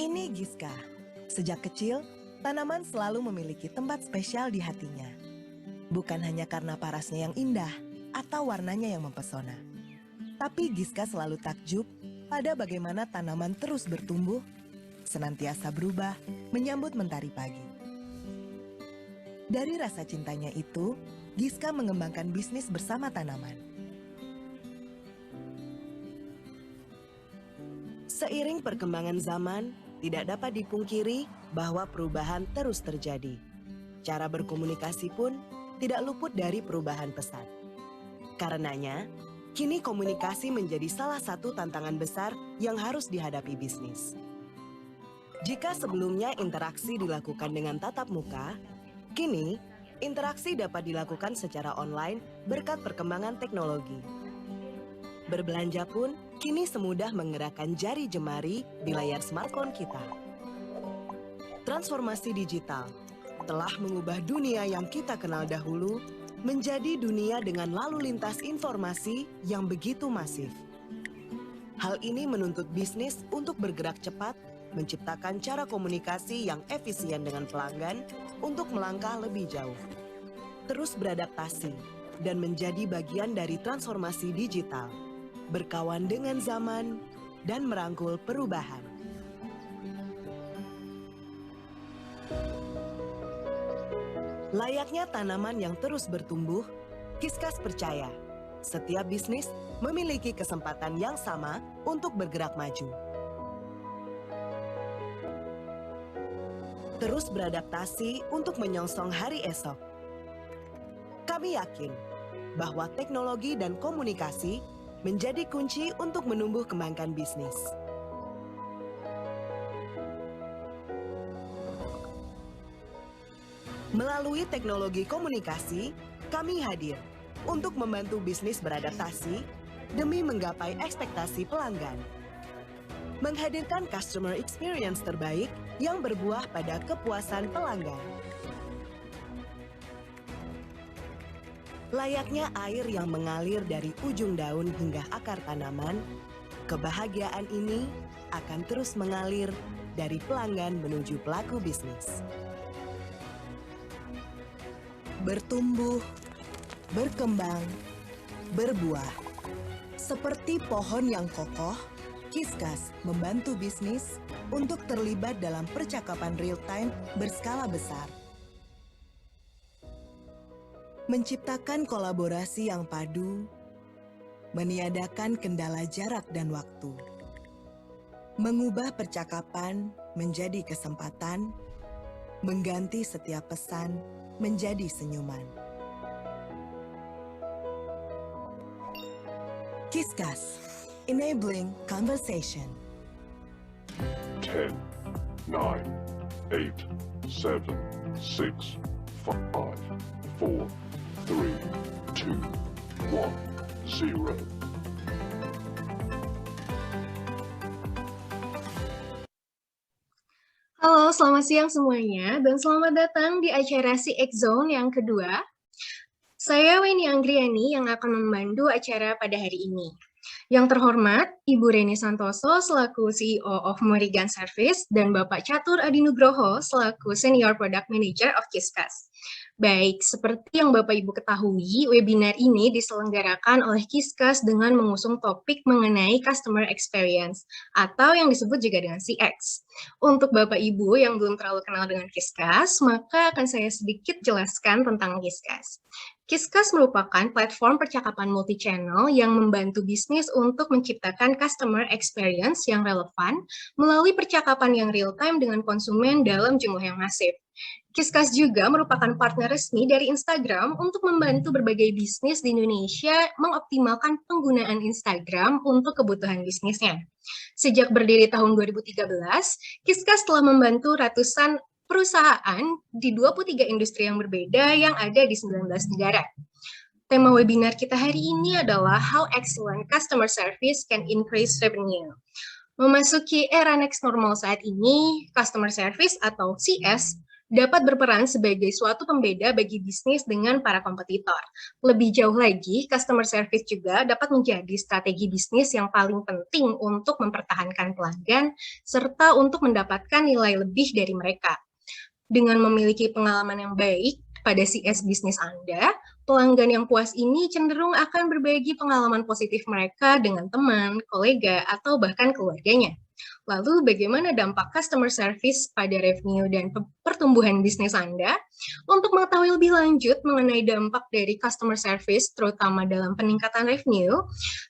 Ini Giska. Sejak kecil, tanaman selalu memiliki tempat spesial di hatinya. Bukan hanya karena parasnya yang indah atau warnanya yang mempesona. Tapi Giska selalu takjub pada bagaimana tanaman terus bertumbuh, senantiasa berubah, menyambut mentari pagi. Dari rasa cintanya itu, Giska mengembangkan bisnis bersama tanaman. Seiring perkembangan zaman, tidak dapat dipungkiri bahwa perubahan terus terjadi. Cara berkomunikasi pun tidak luput dari perubahan pesan. Karenanya, kini komunikasi menjadi salah satu tantangan besar yang harus dihadapi bisnis. Jika sebelumnya interaksi dilakukan dengan tatap muka, kini interaksi dapat dilakukan secara online berkat perkembangan teknologi. Berbelanja pun kini semudah menggerakkan jari jemari di layar smartphone kita. Transformasi digital telah mengubah dunia yang kita kenal dahulu menjadi dunia dengan lalu lintas informasi yang begitu masif. Hal ini menuntut bisnis untuk bergerak cepat, menciptakan cara komunikasi yang efisien dengan pelanggan untuk melangkah lebih jauh. Terus beradaptasi dan menjadi bagian dari transformasi digital, berkawan dengan zaman, dan merangkul perubahan. Layaknya tanaman yang terus bertumbuh, Kiskas percaya setiap bisnis memiliki kesempatan yang sama untuk bergerak maju. Terus beradaptasi untuk menyongsong hari esok. Kami yakin bahwa teknologi dan komunikasi menjadi kunci untuk menumbuh kembangkan bisnis. Melalui teknologi komunikasi, kami hadir untuk membantu bisnis beradaptasi demi menggapai ekspektasi pelanggan. Menghadirkan customer experience terbaik yang berbuah pada kepuasan pelanggan. Layaknya air yang mengalir dari ujung daun hingga akar tanaman, kebahagiaan ini akan terus mengalir dari pelanggan menuju pelaku bisnis. Bertumbuh, berkembang, berbuah. Seperti pohon yang kokoh, Kiskas membantu bisnis untuk terlibat dalam percakapan real-time berskala besar. Menciptakan kolaborasi yang padu, meniadakan kendala jarak dan waktu, mengubah percakapan menjadi kesempatan, mengganti setiap pesan menjadi senyuman. Kiskas, enabling conversation. 10, 9, 8, 7, 6, 5, 4, 3, 2, 1, 0. Halo, selamat siang semuanya, dan selamat datang di acara CX Zone yang kedua. Saya Weni Anggriani yang akan membantu acara pada hari ini. Yang terhormat, Ibu Reni Santoso selaku CEO of Morigan Service dan Bapak Catur Adi Nugroho selaku Senior Product Manager of Kiskas. Baik, seperti yang Bapak Ibu ketahui, webinar ini diselenggarakan oleh Kiskas dengan mengusung topik mengenai Customer Experience atau yang disebut juga dengan CX. Untuk Bapak Ibu yang belum terlalu kenal dengan Kiskas, maka akan saya sedikit jelaskan tentang Kiskas. Kiskas merupakan platform percakapan multi-channel yang membantu bisnis untuk menciptakan customer experience yang relevan melalui percakapan yang real-time dengan konsumen dalam jumlah yang masif. Kiskas juga merupakan partner resmi dari Instagram untuk membantu berbagai bisnis di Indonesia mengoptimalkan penggunaan Instagram untuk kebutuhan bisnisnya. Sejak berdiri tahun 2013, Kiskas telah membantu ratusan perusahaan di 23 industri yang berbeda yang ada di 19 negara. Tema webinar kita hari ini adalah How Excellent Customer Service Can Increase Revenue. Memasuki era next normal saat ini, customer service atau CS dapat berperan sebagai suatu pembeda bagi bisnis dengan para kompetitor. Lebih jauh lagi, customer service juga dapat menjadi strategi bisnis yang paling penting untuk mempertahankan pelanggan serta untuk mendapatkan nilai lebih dari mereka. Dengan memiliki pengalaman yang baik pada CS bisnis Anda, pelanggan yang puas ini cenderung akan berbagi pengalaman positif mereka dengan teman, kolega, atau bahkan keluarganya. Lalu bagaimana dampak customer service pada revenue dan pertumbuhan bisnis Anda? Untuk mengetahui lebih lanjut mengenai dampak dari customer service, terutama dalam peningkatan revenue,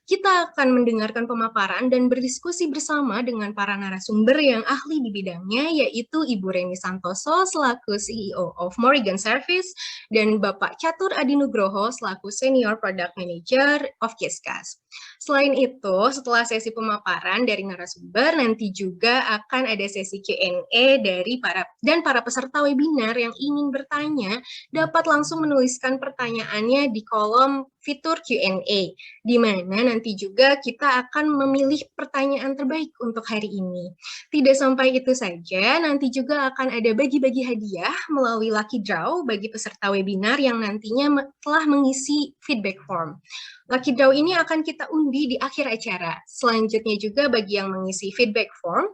kita akan mendengarkan pemaparan dan berdiskusi bersama dengan para narasumber yang ahli di bidangnya, yaitu Ibu Reni Santoso selaku CEO of Morrigan Service dan Bapak Catur Adinugroho selaku Senior Product Manager of Kiskas. Selain itu, setelah sesi pemaparan dari narasumber, nanti juga akan ada sesi Q&A dari para peserta webinar yang ingin bertanya dapat langsung menuliskan pertanyaannya di kolom fitur Q&A, di mana nanti juga kita akan memilih pertanyaan terbaik untuk hari ini. Tidak sampai itu saja, nanti juga akan ada bagi-bagi hadiah melalui lucky draw bagi peserta webinar yang nantinya telah mengisi feedback form. Lucky draw ini akan kita undi di akhir acara. Selanjutnya juga bagi yang mengisi feedback form,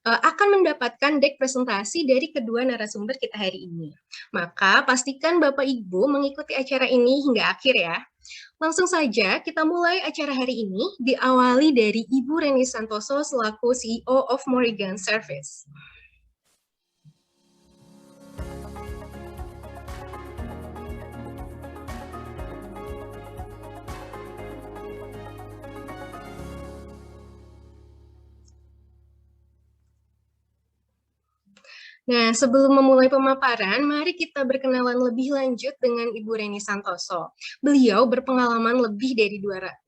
akan mendapatkan deck presentasi dari kedua narasumber kita hari ini. Maka pastikan Bapak Ibu mengikuti acara ini hingga akhir ya. Langsung saja kita mulai acara hari ini diawali dari Ibu Reni Santoso selaku CEO of Morrigan Service. Nah, sebelum memulai pemaparan, mari kita berkenalan lebih lanjut dengan Ibu Reni Santoso. Beliau berpengalaman lebih dari 12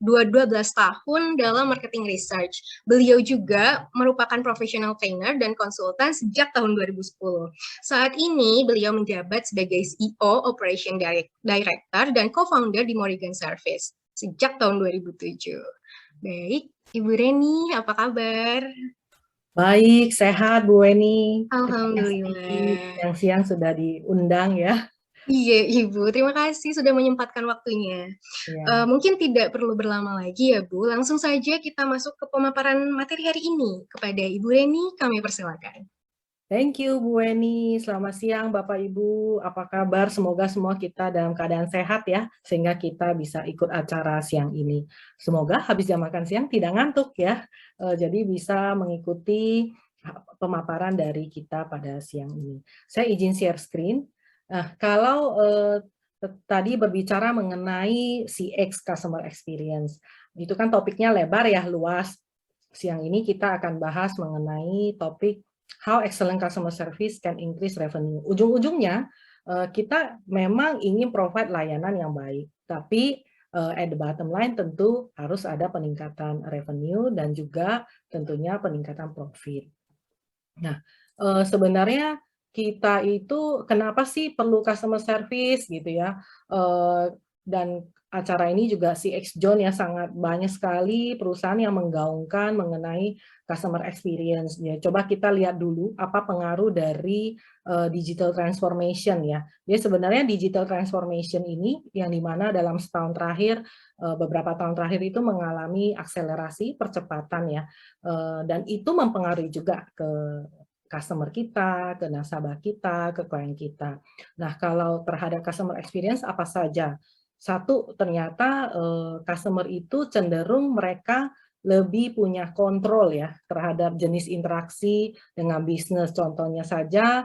tahun dalam marketing research. Beliau juga merupakan professional trainer dan konsultan sejak tahun 2010. Saat ini, beliau menjabat sebagai CEO, Operation Director, dan co-founder di Morrigan Service sejak tahun 2007. Baik, Ibu Reni, apa kabar? Baik, sehat Bu Weni. Alhamdulillah. Siang-siang sudah diundang ya. Iya, Ibu. Terima kasih sudah menyempatkan waktunya. Ya. Mungkin tidak perlu berlama lagi ya, Bu. Langsung saja kita masuk ke pemaparan materi hari ini. Kepada Ibu Reni, kami persilakan. Thank you Bu Weni. Selamat siang Bapak Ibu. Apa kabar? Semoga semua kita dalam keadaan sehat ya, sehingga kita bisa ikut acara siang ini. Semoga habis jam makan siang tidak ngantuk ya. Jadi bisa mengikuti pemaparan dari kita pada siang ini. Saya izin share screen. Kalau tadi berbicara mengenai CX Customer Experience, itu kan topiknya lebar ya, luas. Siang ini kita akan bahas mengenai topik How excellent customer service can increase revenue. Ujung-ujungnya kita memang ingin provide layanan yang baik, tapi at the bottom line tentu harus ada peningkatan revenue dan juga tentunya peningkatan profit. Nah, sebenarnya kita itu kenapa sih perlu customer service gitu ya? Dan acara ini juga CX Zone ya, sangat banyak sekali perusahaan yang menggaungkan mengenai customer experience. Ya, coba kita lihat dulu apa pengaruh dari digital transformation ya. Jadi sebenarnya digital transformation ini yang dimana dalam setahun terakhir, beberapa tahun terakhir itu mengalami akselerasi percepatan ya, dan itu mempengaruhi juga ke customer kita, ke nasabah kita, ke klien kita. Nah, kalau terhadap customer experience apa saja? Satu, ternyata customer itu cenderung mereka lebih punya kontrol ya terhadap jenis interaksi dengan bisnis. Contohnya saja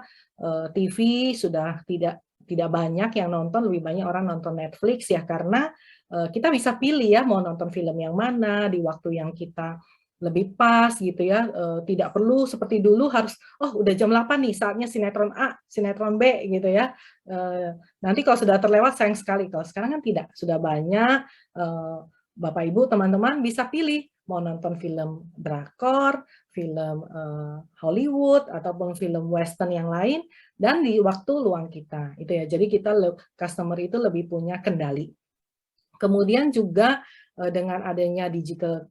TV sudah tidak banyak yang nonton, lebih banyak orang nonton Netflix ya, karena kita bisa pilih ya mau nonton film yang mana di waktu yang kita lebih pas gitu ya, tidak perlu seperti dulu harus udah jam 8 nih saatnya sinetron A, sinetron B gitu ya. Nanti kalau sudah terlewat sayang sekali. Kalau sekarang kan tidak, sudah banyak Bapak Ibu teman-teman bisa pilih mau nonton film drakor, film Hollywood ataupun film western yang lain dan di waktu luang kita. Itu ya. Jadi kita customer itu lebih punya kendali. Kemudian juga dengan adanya digital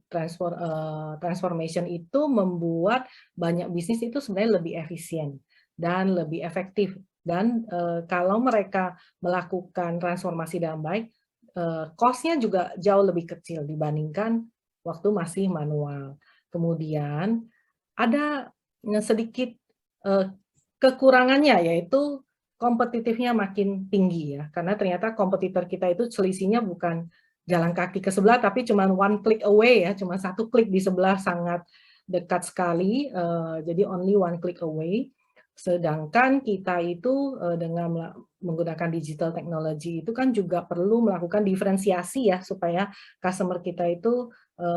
transformation itu membuat banyak bisnis itu sebenarnya lebih efisien dan lebih efektif Dan kalau mereka melakukan transformasi dengan baik, cost-nya juga jauh lebih kecil dibandingkan waktu masih manual. Kemudian ada sedikit kekurangannya, yaitu kompetitifnya makin tinggi ya, karena ternyata kompetitor kita itu selisihnya bukan jalan kaki ke sebelah, tapi cuma one click away ya, cuma satu klik di sebelah, sangat dekat sekali, jadi only one click away. Sedangkan kita itu dengan menggunakan digital technology itu kan juga perlu melakukan diferensiasi ya, supaya customer kita itu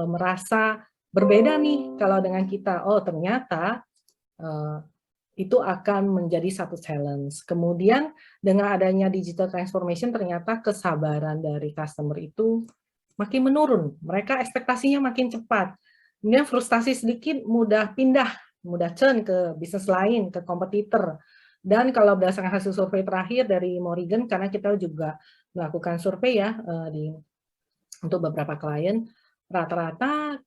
merasa berbeda nih kalau dengan kita. Oh ternyata itu akan menjadi satu challenge. Kemudian dengan adanya digital transformation ternyata kesabaran dari customer itu makin menurun. Mereka ekspektasinya makin cepat. Kemudian frustasi sedikit mudah pindah, mudah churn ke bisnis lain, ke kompetitor. Dan kalau berdasarkan hasil survei terakhir dari Morrigan, karena kita juga melakukan survei ya untuk beberapa klien, rata-rata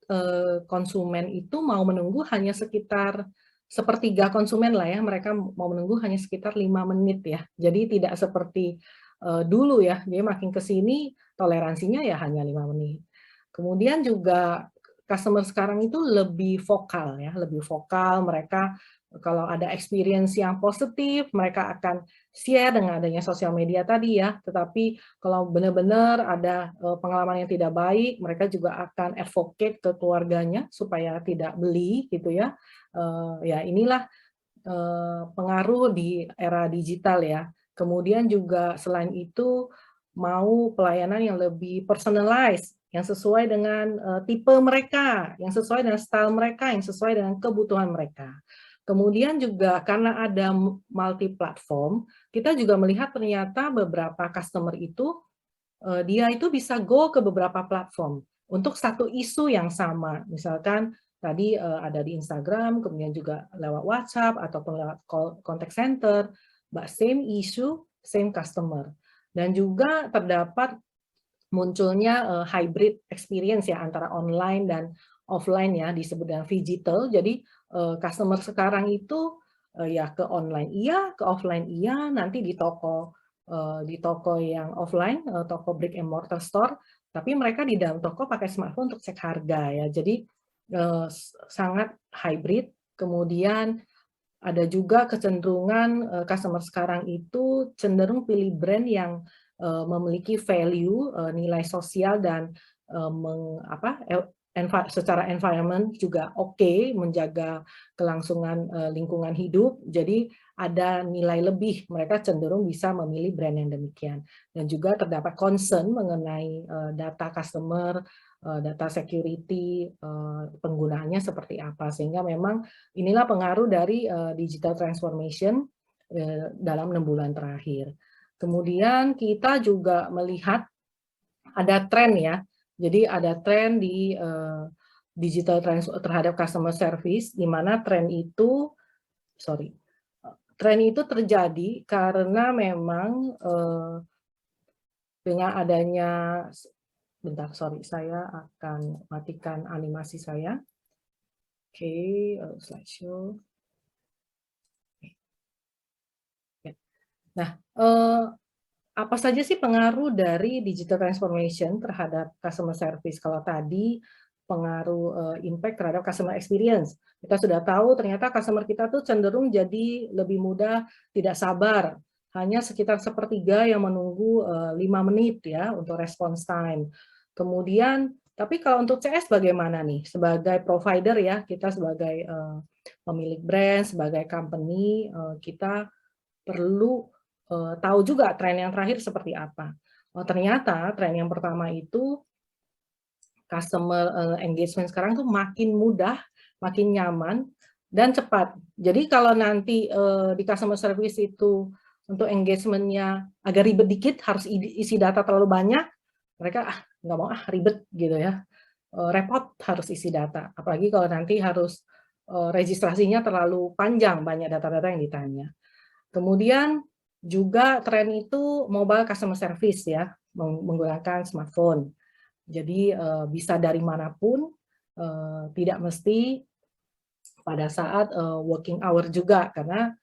konsumen itu mau menunggu hanya sekitar sepertiga konsumen lah ya, mereka mau menunggu hanya sekitar 5 menit ya. Jadi tidak seperti dulu ya, dia makin ke sini toleransinya ya hanya 5 menit. Kemudian juga customer sekarang itu lebih vokal ya, lebih vokal. Mereka kalau ada experience yang positif, mereka akan share dengan adanya sosial media tadi ya. Tetapi kalau benar-benar ada pengalaman yang tidak baik, mereka juga akan advocate ke keluarganya supaya tidak beli gitu ya. Ya inilah pengaruh di era digital ya. Kemudian juga selain itu mau pelayanan yang lebih personalized, yang sesuai dengan tipe mereka, yang sesuai dengan style mereka, yang sesuai dengan kebutuhan mereka. Kemudian juga karena ada multi platform, kita juga melihat ternyata beberapa customer itu dia itu bisa go ke beberapa platform untuk satu isu yang sama. Misalkan tadi ada di Instagram, kemudian juga lewat WhatsApp ataupun lewat contact center, but same issue, same customer. Dan juga terdapat munculnya hybrid experience ya antara online dan offline ya, disebut dengan digital. Jadi customer sekarang itu ya ke online iya, ke offline iya, nanti di toko yang offline, toko brick and mortar store, tapi mereka di dalam toko pakai smartphone untuk cek harga ya. Jadi sangat hybrid. Kemudian ada juga kecenderungan customer sekarang itu cenderung pilih brand yang memiliki value, nilai sosial dan secara environment juga oke, menjaga kelangsungan lingkungan hidup. Jadi ada nilai lebih, mereka cenderung bisa memilih brand yang demikian. Dan juga terdapat concern mengenai data customer, data security, penggunaannya seperti apa. Sehingga memang inilah pengaruh dari digital transformation dalam 6 bulan terakhir. Kemudian kita juga melihat ada tren ya. Jadi ada tren di digital terhadap customer service, di mana tren itu terjadi karena memang dengan adanya, saya akan matikan animasi saya. Oke, slideshow. Nah, apa saja sih pengaruh dari digital transformation terhadap customer service? Kalau tadi pengaruh impact terhadap customer experience, kita sudah tahu ternyata customer kita tuh cenderung jadi lebih mudah, tidak sabar, hanya sekitar sepertiga yang menunggu 5 menit ya untuk response time. Kemudian, tapi kalau untuk CS bagaimana nih? Sebagai provider ya, kita sebagai pemilik brand, sebagai company, kita perlu tahu juga tren yang terakhir seperti apa. Oh, ternyata tren yang pertama itu customer engagement sekarang tuh makin mudah, makin nyaman, dan cepat. Jadi kalau nanti di customer service itu untuk engagement-nya agak ribet dikit, harus isi data terlalu banyak, mereka nggak mau ribet gitu ya. Repot harus isi data. Apalagi kalau nanti harus registrasinya terlalu panjang, banyak data-data yang ditanya. Kemudian juga tren itu mobile customer service ya, menggunakan smartphone. Jadi bisa dari manapun, tidak mesti pada saat working hour juga, karena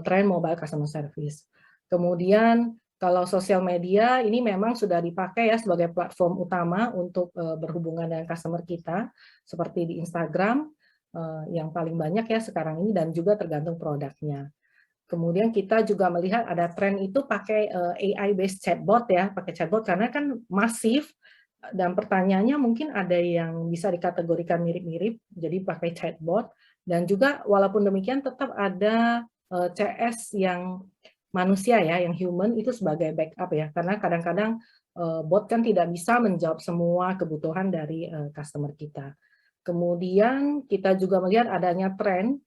tren mobile customer service. Kemudian kalau sosial media ini memang sudah dipakai ya sebagai platform utama untuk berhubungan dengan customer kita, seperti di Instagram yang paling banyak ya sekarang ini, dan juga tergantung produknya. Kemudian kita juga melihat ada tren itu pakai AI based chatbot ya, pakai chatbot karena kan masif dan pertanyaannya mungkin ada yang bisa dikategorikan mirip-mirip, jadi pakai chatbot. Dan juga walaupun demikian tetap ada CS yang manusia ya, yang human itu sebagai backup ya, karena kadang-kadang bot kan tidak bisa menjawab semua kebutuhan dari customer kita. Kemudian kita juga melihat adanya tren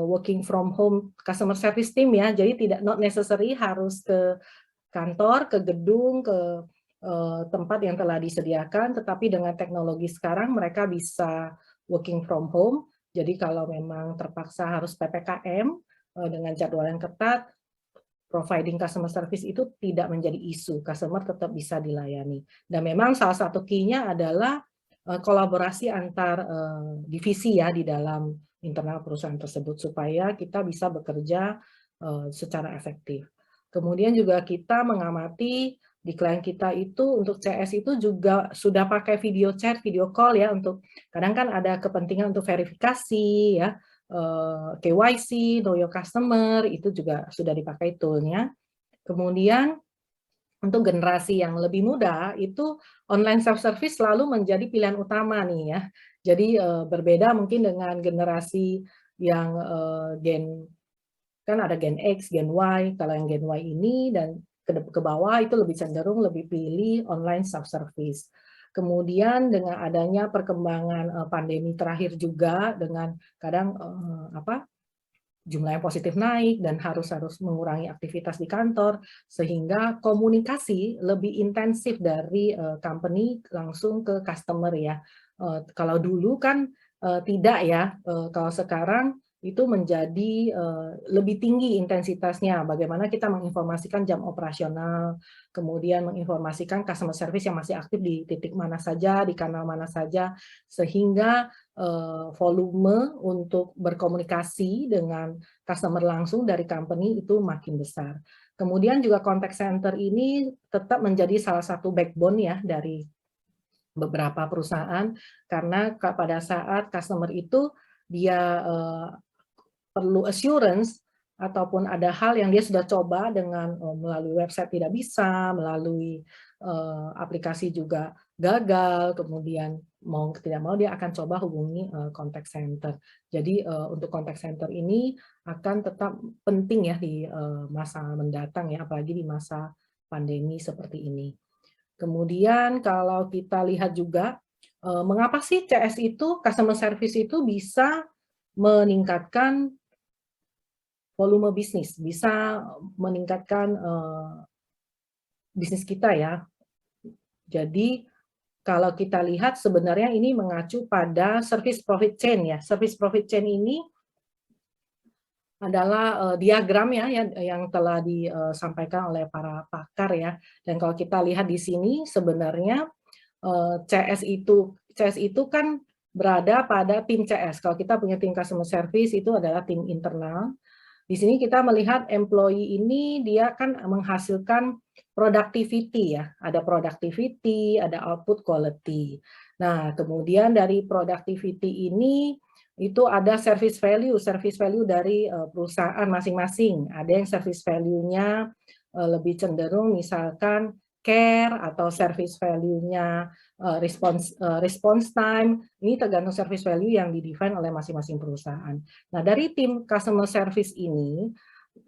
working from home customer service team ya, jadi tidak not necessary harus ke kantor, ke gedung, ke tempat yang telah disediakan, tetapi dengan teknologi sekarang mereka bisa working from home. Jadi kalau memang terpaksa harus PPKM dengan jadwal yang ketat, providing customer service itu tidak menjadi isu, customer tetap bisa dilayani. Dan memang salah satu key-nya adalah kolaborasi antar divisi ya di dalam internal perusahaan tersebut supaya kita bisa bekerja secara efektif. Kemudian juga kita mengamati di klien kita itu untuk CS itu juga sudah pakai video chat, video call ya, untuk kadang kan ada kepentingan untuk verifikasi ya, KYC, know your customer, itu juga sudah dipakai toolnya. Kemudian untuk generasi yang lebih muda itu online self-service selalu menjadi pilihan utama nih ya. Jadi berbeda mungkin dengan generasi yang kan ada Gen X, Gen Y, kalau yang Gen Y ini dan ke bawah itu lebih cenderung lebih pilih online self-service. Kemudian dengan adanya perkembangan pandemi terakhir juga dengan kadang jumlah yang positif naik dan harus mengurangi aktivitas di kantor sehingga komunikasi lebih intensif dari company langsung ke customer ya. Kalau dulu kan tidak ya, kalau sekarang itu menjadi lebih tinggi intensitasnya. Bagaimana kita menginformasikan jam operasional, kemudian menginformasikan customer service yang masih aktif di titik mana saja, di kanal mana saja, sehingga volume untuk berkomunikasi dengan customer langsung dari company itu makin besar. Kemudian juga contact center ini tetap menjadi salah satu backbone ya dari beberapa perusahaan, karena pada saat customer itu dia perlu assurance ataupun ada hal yang dia sudah coba dengan melalui website tidak bisa, melalui aplikasi juga gagal, kemudian mau tidak mau dia akan coba hubungi contact center. Jadi untuk contact center ini akan tetap penting ya di masa mendatang ya, apalagi di masa pandemi seperti ini. Kemudian kalau kita lihat juga mengapa sih CS itu, customer service itu bisa meningkatkan volume bisnis, bisa meningkatkan bisnis kita ya. Jadi kalau kita lihat sebenarnya ini mengacu pada service profit chain ya. Service profit chain ini adalah diagram ya yang telah disampaikan oleh para pakar ya. Dan kalau kita lihat di sini sebenarnya CS itu kan berada pada tim CS. Kalau kita punya tim customer service itu adalah tim internal. Di sini kita melihat employee ini dia kan menghasilkan productivity ya. Ada productivity, ada output quality. Nah, kemudian dari productivity ini itu ada service value dari perusahaan masing-masing. Ada yang service value-nya lebih cenderung misalkan care atau service value-nya response time, ini tergantung service value yang didefine oleh masing-masing perusahaan. Nah, dari tim customer service ini,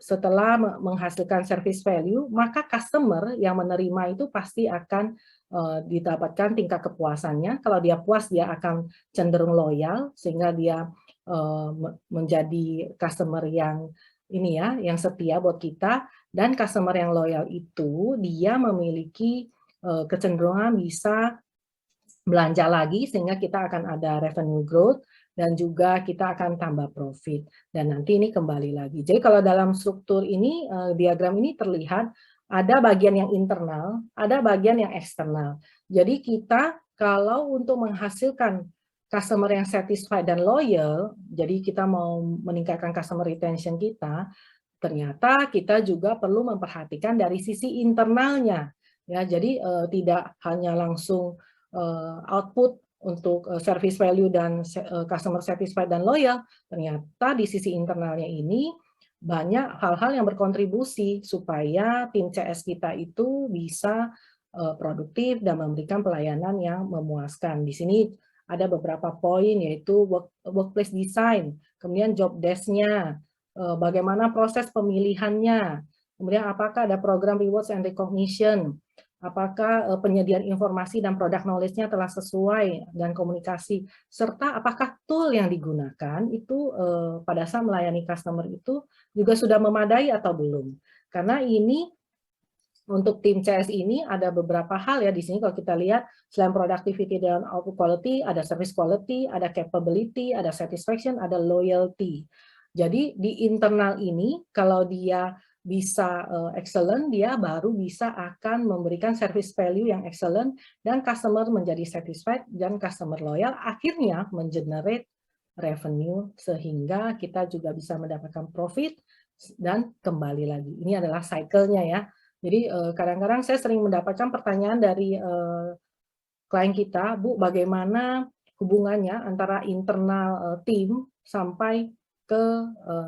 setelah menghasilkan service value, maka customer yang menerima itu pasti akan didapatkan tingkat kepuasannya. Kalau dia puas, dia akan cenderung loyal, sehingga dia menjadi customer yang ini ya, yang setia buat kita. Dan customer yang loyal itu dia memiliki kecenderungan bisa belanja lagi sehingga kita akan ada revenue growth dan juga kita akan tambah profit. Dan nanti ini kembali lagi. Jadi kalau dalam struktur ini diagram ini terlihat ada bagian yang internal, ada bagian yang eksternal. Jadi kita kalau untuk menghasilkan customer yang satisfied dan loyal, jadi kita mau meningkatkan customer retention kita, ternyata kita juga perlu memperhatikan dari sisi internalnya. Ya, jadi tidak hanya langsung output untuk service value dan customer satisfied dan loyal, ternyata di sisi internalnya ini banyak hal-hal yang berkontribusi supaya tim CS kita itu bisa produktif dan memberikan pelayanan yang memuaskan. Di sini ada beberapa poin, yaitu workplace design, kemudian job desk-nya, bagaimana proses pemilihannya, kemudian apakah ada program rewards and recognition, apakah penyediaan informasi dan product knowledge-nya telah sesuai dan komunikasi, serta apakah tool yang digunakan itu pada saat melayani customer itu juga sudah memadai atau belum. Karena ini untuk tim CS ini ada beberapa hal ya di sini. Kalau kita lihat selain productivity dan output quality, ada service quality, ada capability, ada satisfaction, ada loyalty. Jadi di internal ini kalau dia bisa excellent, dia baru bisa akan memberikan service value yang excellent dan customer menjadi satisfied dan customer loyal, akhirnya mengenerate revenue sehingga kita juga bisa mendapatkan profit dan kembali lagi. Ini adalah cycle-nya ya. Jadi kadang-kadang saya sering mendapatkan pertanyaan dari klien kita, Bu, bagaimana hubungannya antara internal tim sampai ke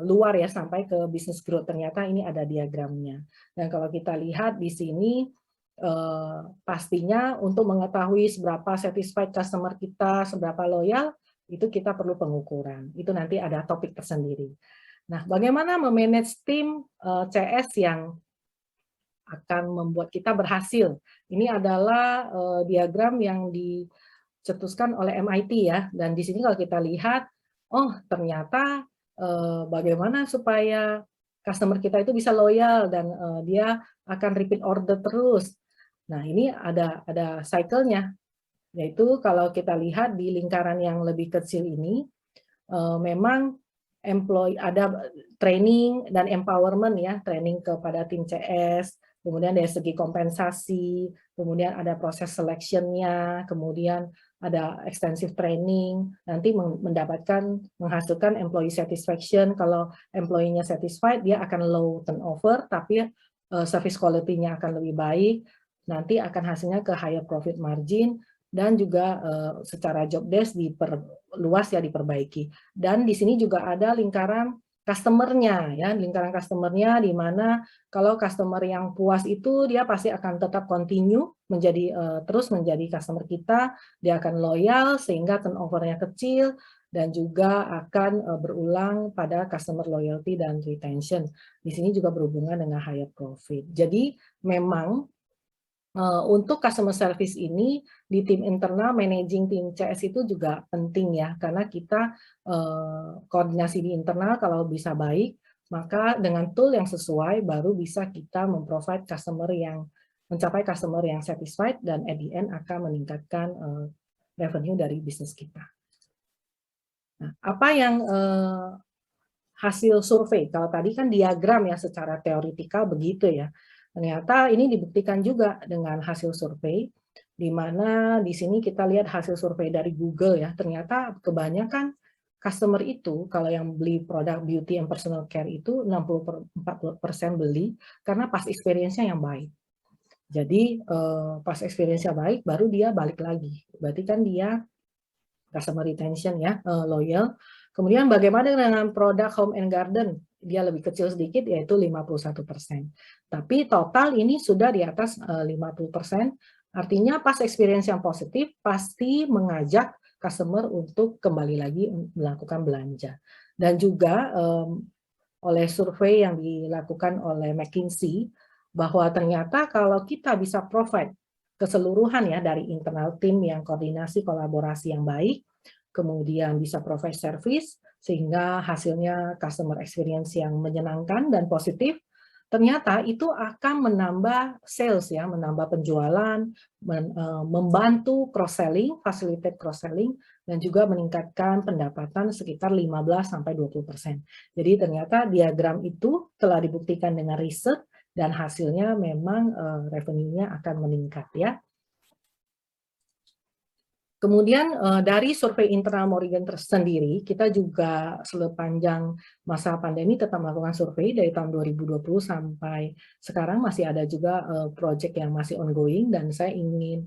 luar ya, sampai ke business growth. Ternyata ini ada diagramnya. Dan kalau kita lihat di sini, pastinya untuk mengetahui seberapa satisfied customer kita, seberapa loyal, itu kita perlu pengukuran. Itu nanti ada topik tersendiri. Nah, bagaimana memanage tim CS yang akan membuat kita berhasil. Ini adalah diagram yang dicetuskan oleh MIT ya. Dan di sini kalau kita lihat, oh ternyata bagaimana supaya customer kita itu bisa loyal dan dia akan repeat order terus. Nah ini ada cycle-nya. Yaitu kalau kita lihat di lingkaran yang lebih kecil ini, memang employee ada training dan empowerment ya, training kepada tim CS, kemudian dari segi kompensasi, kemudian ada proses selection-nya, kemudian ada extensive training, nanti menghasilkan employee satisfaction. Kalau employee-nya satisfied, dia akan low turnover, tapi service quality-nya akan lebih baik, nanti akan hasilnya ke higher profit margin, dan juga secara job desk diperluas ya, diperbaiki. Dan di sini juga ada lingkaran customer-nya ya, lingkaran customer-nya di mana kalau customer yang puas itu dia pasti akan tetap continue menjadi terus menjadi customer kita, dia akan loyal sehingga turnover-nya kecil dan juga akan berulang pada customer loyalty dan retention. Di sini juga berhubungan dengan higher profit. Jadi memang untuk customer service ini di tim internal, managing tim CS itu juga penting ya, karena kita koordinasi di internal kalau bisa baik, maka dengan tool yang sesuai baru bisa kita memprovide mencapai customer yang satisfied dan at the end akan meningkatkan revenue dari bisnis kita. Nah, apa yang hasil survei? Kalau tadi kan diagram ya secara teoritikal begitu ya. Ternyata ini dibuktikan juga dengan hasil survei, di mana di sini kita lihat hasil survei dari Google ya. Ternyata kebanyakan customer itu kalau yang beli produk beauty and personal care itu 64% beli karena past experience-nya yang baik. Jadi past experience-nya baik, baru dia balik lagi. Berarti kan dia customer retention ya, loyal. Kemudian bagaimana dengan produk home and garden? Dia lebih kecil sedikit, yaitu 51%. Tapi total ini sudah di atas 50%, artinya pas experience yang positif pasti mengajak customer untuk kembali lagi melakukan belanja. Dan juga oleh survei yang dilakukan oleh McKinsey, bahwa ternyata kalau kita bisa provide keseluruhan ya dari internal tim yang koordinasi kolaborasi yang baik, kemudian bisa provide service, sehingga hasilnya customer experience yang menyenangkan dan positif, ternyata itu akan menambah sales ya, menambah penjualan, membantu cross-selling, facilitate cross-selling, dan juga meningkatkan pendapatan sekitar 15-20%. Jadi ternyata diagram itu telah dibuktikan dengan riset, dan hasilnya memang revenue-nya akan meningkat ya. Kemudian dari survei internal Morgan sendiri, kita juga sepanjang masa pandemi tetap melakukan survei dari tahun 2020 sampai sekarang masih ada juga proyek yang masih ongoing, dan saya ingin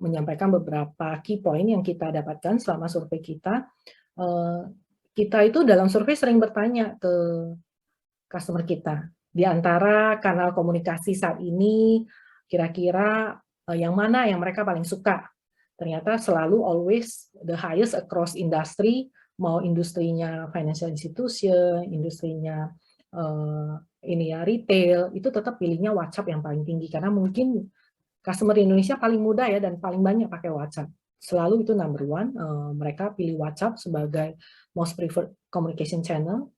menyampaikan beberapa key point yang kita dapatkan selama survei kita. Kita itu dalam survei sering bertanya ke customer kita, di antara kanal komunikasi saat ini, kira-kira yang mana yang mereka paling suka. Ternyata selalu always the highest across industry, mau industrinya financial institution, industrinya retail, itu tetap pilihnya WhatsApp yang paling tinggi, karena mungkin customer di Indonesia paling muda ya dan paling banyak pakai WhatsApp. Selalu itu number one, mereka pilih WhatsApp sebagai most preferred communication channel.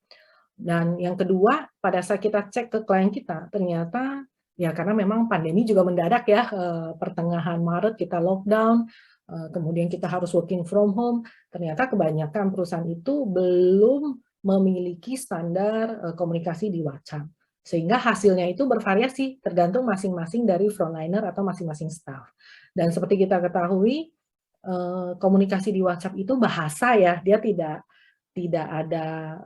Dan yang kedua, pada saat kita cek ke klien kita, ternyata ya karena memang pandemi juga mendadak ya, pertengahan Maret kita lockdown, kemudian kita harus working from home, ternyata kebanyakan perusahaan itu belum memiliki standar komunikasi di WhatsApp. Sehingga hasilnya itu bervariasi, tergantung masing-masing dari frontliner atau masing-masing staff. Dan seperti kita ketahui, komunikasi di WhatsApp itu bahasa ya, dia tidak ada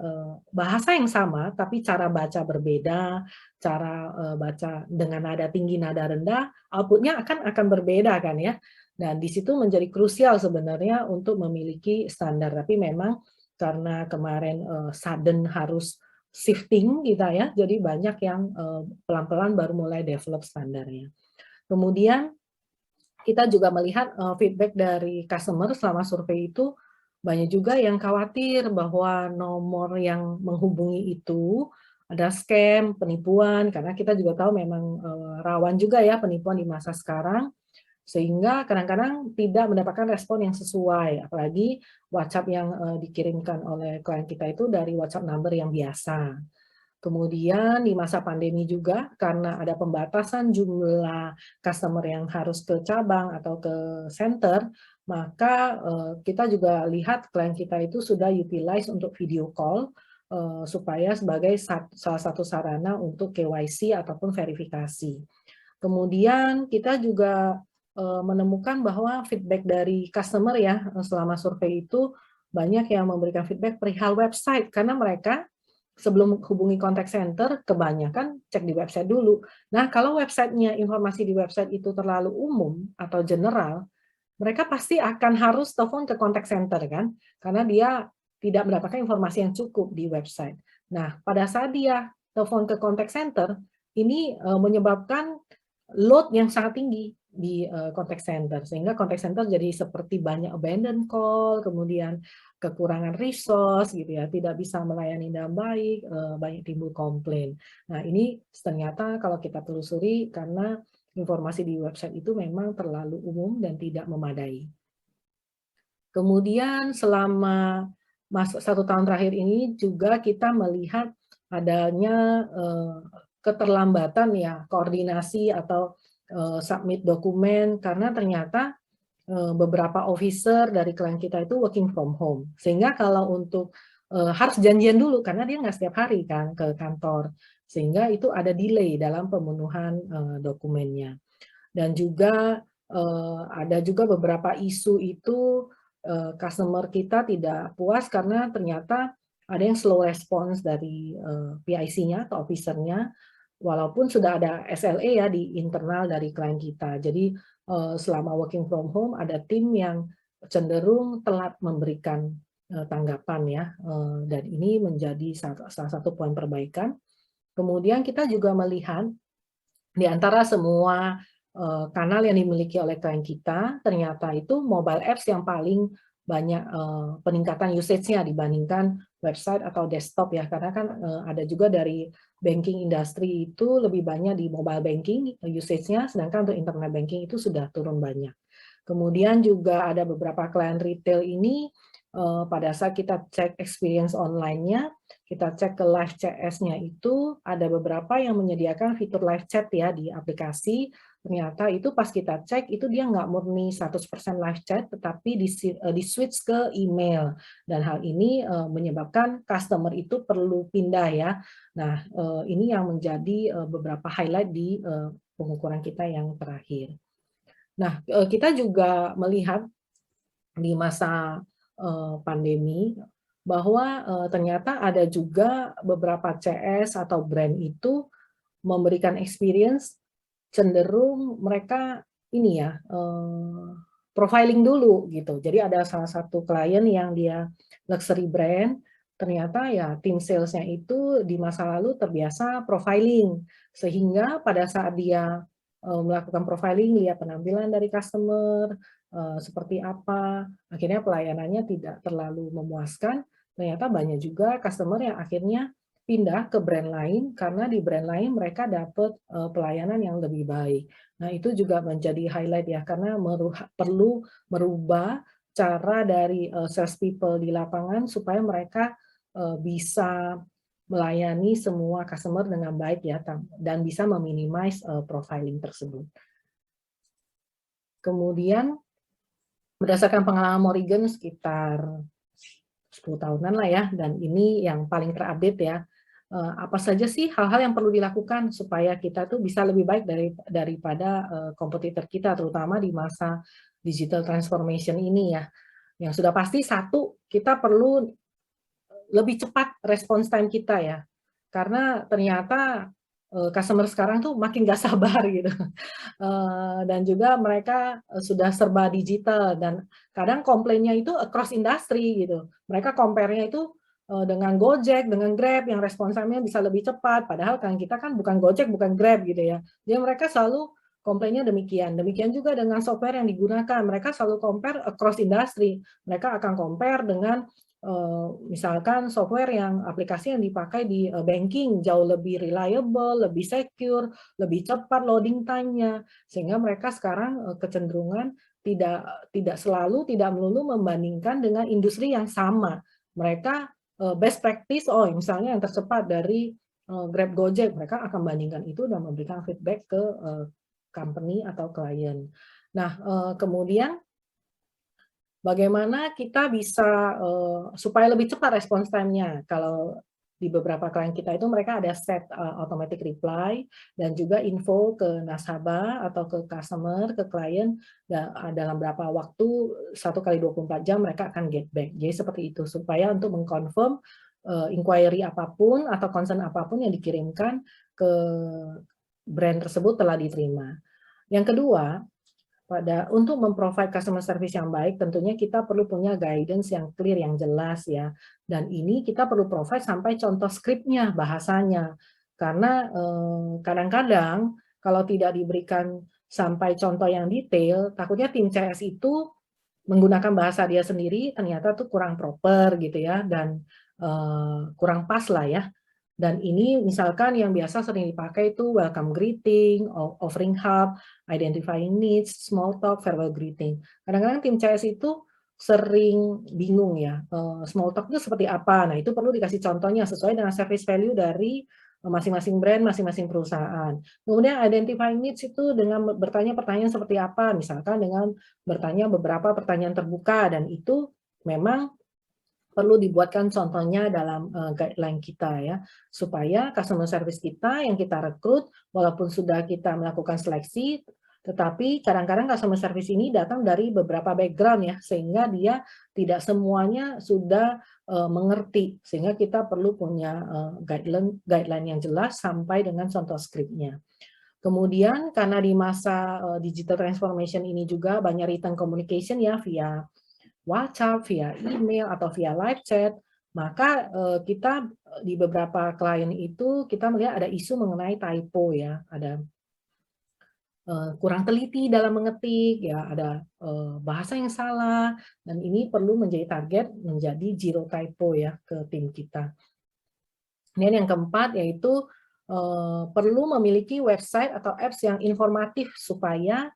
bahasa yang sama, tapi cara baca berbeda, cara baca dengan nada tinggi, nada rendah, outputnya akan berbeda kan ya. Dan di situ menjadi krusial sebenarnya untuk memiliki standar. Tapi memang karena kemarin sudden harus shifting kita ya, jadi banyak yang pelan-pelan baru mulai develop standarnya. Kemudian kita juga melihat feedback dari customer selama survei itu, banyak juga yang khawatir bahwa nomor yang menghubungi itu ada scam, penipuan, karena kita juga tahu memang rawan juga ya penipuan di masa sekarang, sehingga kadang-kadang tidak mendapatkan respon yang sesuai, apalagi WhatsApp yang dikirimkan oleh klien kita itu dari WhatsApp number yang biasa. Kemudian di masa pandemi juga, karena ada pembatasan jumlah customer yang harus ke cabang atau ke center, maka kita juga lihat klien kita itu sudah utilize untuk video call, supaya sebagai salah satu sarana untuk KYC ataupun verifikasi. Kemudian kita juga menemukan bahwa feedback dari customer ya selama survei itu banyak yang memberikan feedback perihal website, karena mereka sebelum hubungi contact center kebanyakan cek di website dulu. Nah, kalau websitenya, informasi di website itu terlalu umum atau general, mereka pasti akan harus telepon ke contact center kan, karena dia tidak mendapatkan informasi yang cukup di website. Nah, pada saat dia telepon ke contact center, ini menyebabkan load yang sangat tinggi di contact center, sehingga contact center jadi seperti banyak abandoned call, kemudian kekurangan resource gitu ya, tidak bisa melayani dengan baik, banyak timbul komplain. Nah, ini ternyata kalau kita telusuri karena informasi di website itu memang terlalu umum dan tidak memadai. Kemudian selama 1 tahun terakhir ini juga kita melihat adanya keterlambatan ya koordinasi atau submit dokumen, karena ternyata beberapa officer dari klien kita itu working from home, sehingga kalau untuk harus janjian dulu karena dia nggak setiap hari kan ke kantor, sehingga itu ada delay dalam pemenuhan dokumennya. Dan juga ada juga beberapa isu itu customer kita tidak puas karena ternyata ada yang slow response dari PIC-nya atau officer-nya, walaupun sudah ada SLA ya di internal dari klien kita. Jadi selama working from home ada tim yang cenderung telat memberikan tanggapan ya, dan ini menjadi salah satu poin perbaikan. Kemudian kita juga melihat di antara semua kanal yang dimiliki oleh klien kita, ternyata itu mobile apps yang paling banyak peningkatan usage-nya dibandingkan website atau desktop ya, karena kan ada juga dari banking industry itu lebih banyak di mobile banking usage-nya, sedangkan untuk internet banking itu sudah turun banyak. Kemudian juga ada beberapa klien retail ini pada saat kita cek experience online-nya, kita cek ke live CS-nya itu ada beberapa yang menyediakan fitur live chat ya di aplikasi. Ternyata itu pas kita cek itu dia nggak murni 100% live chat, tetapi di switch ke email, dan hal ini menyebabkan customer itu perlu pindah ya. Nah, ini yang menjadi beberapa highlight di pengukuran kita yang terakhir. Nah, kita juga melihat di masa pandemi, bahwa ternyata ada juga beberapa CS atau brand itu memberikan experience cenderung mereka ini ya, profiling dulu gitu. Jadi ada salah satu klien yang dia luxury brand, ternyata ya tim salesnya itu di masa lalu terbiasa profiling, sehingga pada saat dia melakukan profiling, lihat penampilan dari customer, seperti apa, akhirnya pelayanannya tidak terlalu memuaskan. Ternyata banyak juga customer yang akhirnya pindah ke brand lain karena di brand lain mereka dapat pelayanan yang lebih baik. Nah, itu juga menjadi highlight ya, karena perlu merubah cara dari sales people di lapangan supaya mereka bisa melayani semua customer dengan baik ya, dan bisa meminimize profiling tersebut. Kemudian berdasarkan pengalaman Morrigan sekitar 10 tahunan lah ya, dan ini yang paling terupdate ya, apa saja sih hal-hal yang perlu dilakukan supaya kita tuh bisa lebih baik daripada kompetitor kita, terutama di masa digital transformation ini ya. Yang sudah pasti satu, kita perlu lebih cepat response time kita ya, karena ternyata customer sekarang tuh makin gak sabar gitu. Dan juga mereka sudah serba digital, dan kadang komplainnya itu across industry gitu. Mereka compare-nya itu dengan Gojek, dengan Grab yang response time-nya bisa lebih cepat, padahal kan kita kan bukan Gojek, bukan Grab gitu ya. Jadi mereka selalu komplainnya demikian. Demikian juga dengan software yang digunakan, mereka selalu compare across industry. Mereka akan compare dengan misalkan software yang aplikasi yang dipakai di banking jauh lebih reliable, lebih secure, lebih cepat loading time-nya, sehingga mereka sekarang kecenderungan tidak melulu membandingkan dengan industri yang sama. Mereka best practice, misalnya yang tercepat dari Grab, Gojek, mereka akan bandingkan itu dan memberikan feedback ke company atau klien. Nah, kemudian bagaimana kita bisa supaya lebih cepat response time-nya. Kalau di beberapa klien kita itu mereka ada set automatic reply dan juga info ke nasabah atau ke customer, ke klien dalam berapa waktu, 1x24 jam mereka akan get back. Jadi seperti itu, supaya untuk mengkonfirm inquiry apapun atau concern apapun yang dikirimkan ke brand tersebut telah diterima. Yang kedua, untuk memprovide customer service yang baik, tentunya kita perlu punya guidance yang clear, yang jelas ya. Dan ini kita perlu provide sampai contoh skripnya, bahasanya. Karena kadang-kadang kalau tidak diberikan sampai contoh yang detail, takutnya tim CS itu menggunakan bahasa dia sendiri, ternyata tuh kurang proper gitu ya, dan kurang pas lah ya. Dan ini misalkan yang biasa sering dipakai itu welcome greeting, offering hub, identifying needs, small talk, verbal greeting. Kadang-kadang tim CS itu sering bingung ya, small talk itu seperti apa. Nah, itu perlu dikasih contohnya sesuai dengan service value dari masing-masing brand, masing-masing perusahaan. Kemudian identifying needs itu dengan bertanya pertanyaan seperti apa, misalkan dengan bertanya beberapa pertanyaan terbuka, dan itu memang perlu dibuatkan contohnya dalam guideline kita ya, supaya customer service kita yang kita rekrut, walaupun sudah kita melakukan seleksi, tetapi kadang-kadang customer service ini datang dari beberapa background ya, sehingga dia tidak semuanya sudah mengerti, sehingga kita perlu punya guideline yang jelas sampai dengan contoh skripnya. Kemudian karena di masa digital transformation ini juga banyak written communication ya, via WhatsApp, via email, atau via live chat, maka kita di beberapa klien itu kita melihat ada isu mengenai typo ya, ada kurang teliti dalam mengetik ya, ada bahasa yang salah, dan ini perlu menjadi target menjadi zero typo ya ke tim kita. Kemudian yang keempat yaitu perlu memiliki website atau apps yang informatif supaya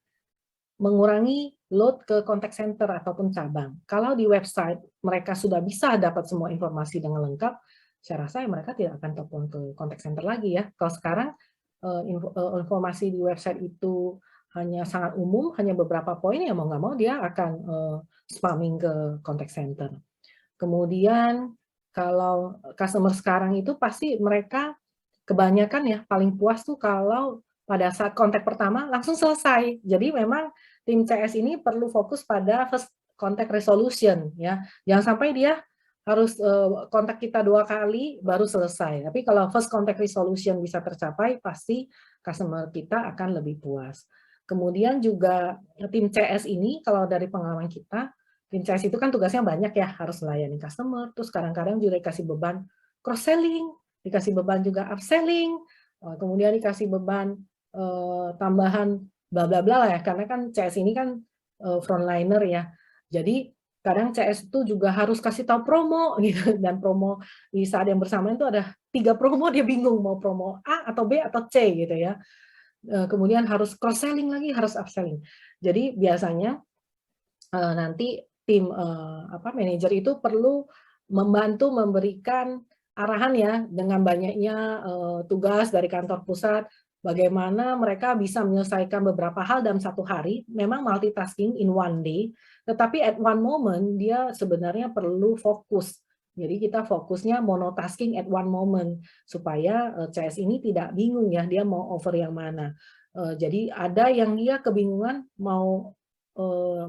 mengurangi load ke contact center ataupun cabang. Kalau di website mereka sudah bisa dapat semua informasi dengan lengkap, saya rasa mereka tidak akan telepon ke contact center lagi ya. Kalau sekarang informasi di website itu hanya sangat umum, hanya beberapa poin, ya mau nggak mau dia akan spamming ke contact center. Kemudian kalau customer sekarang itu pasti mereka kebanyakan ya paling puas tuh kalau pada saat kontak pertama langsung selesai. Jadi memang tim CS ini perlu fokus pada contact resolution ya. Jangan sampai dia harus kontak kita 2 kali baru selesai. Tapi kalau first contact resolution bisa tercapai, pasti customer kita akan lebih puas. Kemudian juga tim CS ini, kalau dari pengalaman kita, tim CS itu kan tugasnya banyak ya, harus melayani customer, terus kadang-kadang juga dikasih beban cross-selling, dikasih beban juga upselling, kemudian dikasih beban tambahan bla bla bla lah ya, karena kan CS ini kan frontliner ya. Jadi kadang CS itu juga harus kasih tahu promo gitu, dan promo di saat yang bersamaan itu ada 3 promo, dia bingung mau promo A atau B atau C gitu ya. Kemudian harus cross selling lagi, harus upselling. Jadi biasanya nanti tim manajer itu perlu membantu memberikan arahan ya, dengan banyaknya tugas dari kantor pusat, bagaimana mereka bisa menyelesaikan beberapa hal dalam 1 hari, memang multitasking in one day, tetapi at one moment dia sebenarnya perlu fokus. Jadi kita fokusnya monotasking at one moment, supaya CS ini tidak bingung ya, dia mau over yang mana. Jadi ada yang dia kebingungan mau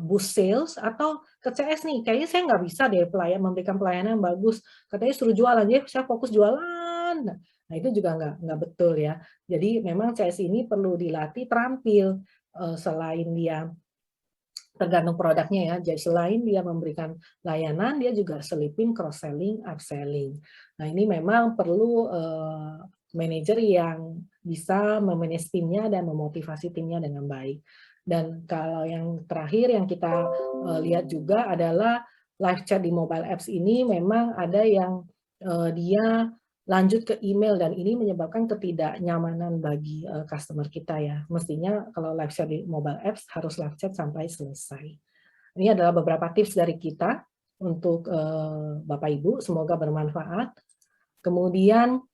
boost sales atau ke CS nih, kayaknya saya nggak bisa deh memberikan pelayanan yang bagus, katanya suruh jualan, jadi saya fokus jualan. Nah itu juga nggak betul ya. Jadi memang CS ini perlu dilatih terampil, selain dia tergantung produknya ya. Jadi selain dia memberikan layanan, dia juga selipin cross selling, upselling. Nah ini memang perlu manajer yang bisa memanage timnya dan memotivasi timnya dengan baik. Dan kalau yang terakhir yang kita lihat juga adalah live chat di mobile apps ini memang ada yang dia lanjut ke email, dan ini menyebabkan ketidaknyamanan bagi customer kita ya. Mestinya kalau live chat di mobile apps harus live chat sampai selesai. Ini adalah beberapa tips dari kita untuk Bapak Ibu, semoga bermanfaat. Kemudian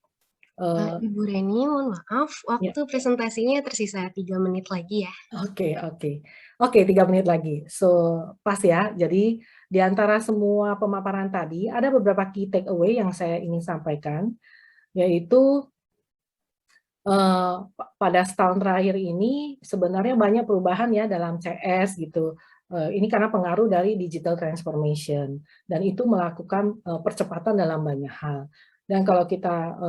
Ibu Reni, mohon maaf, waktu ya. presentasinya tersisa 3 menit lagi ya. Oke, 3 menit lagi. So, pas ya. Jadi, di antara semua pemaparan tadi, ada beberapa key take away yang saya ingin sampaikan, yaitu pada setahun terakhir ini sebenarnya banyak perubahan ya dalam CS gitu. Ini karena pengaruh dari digital transformation, dan itu melakukan percepatan dalam banyak hal. Dan kalau kita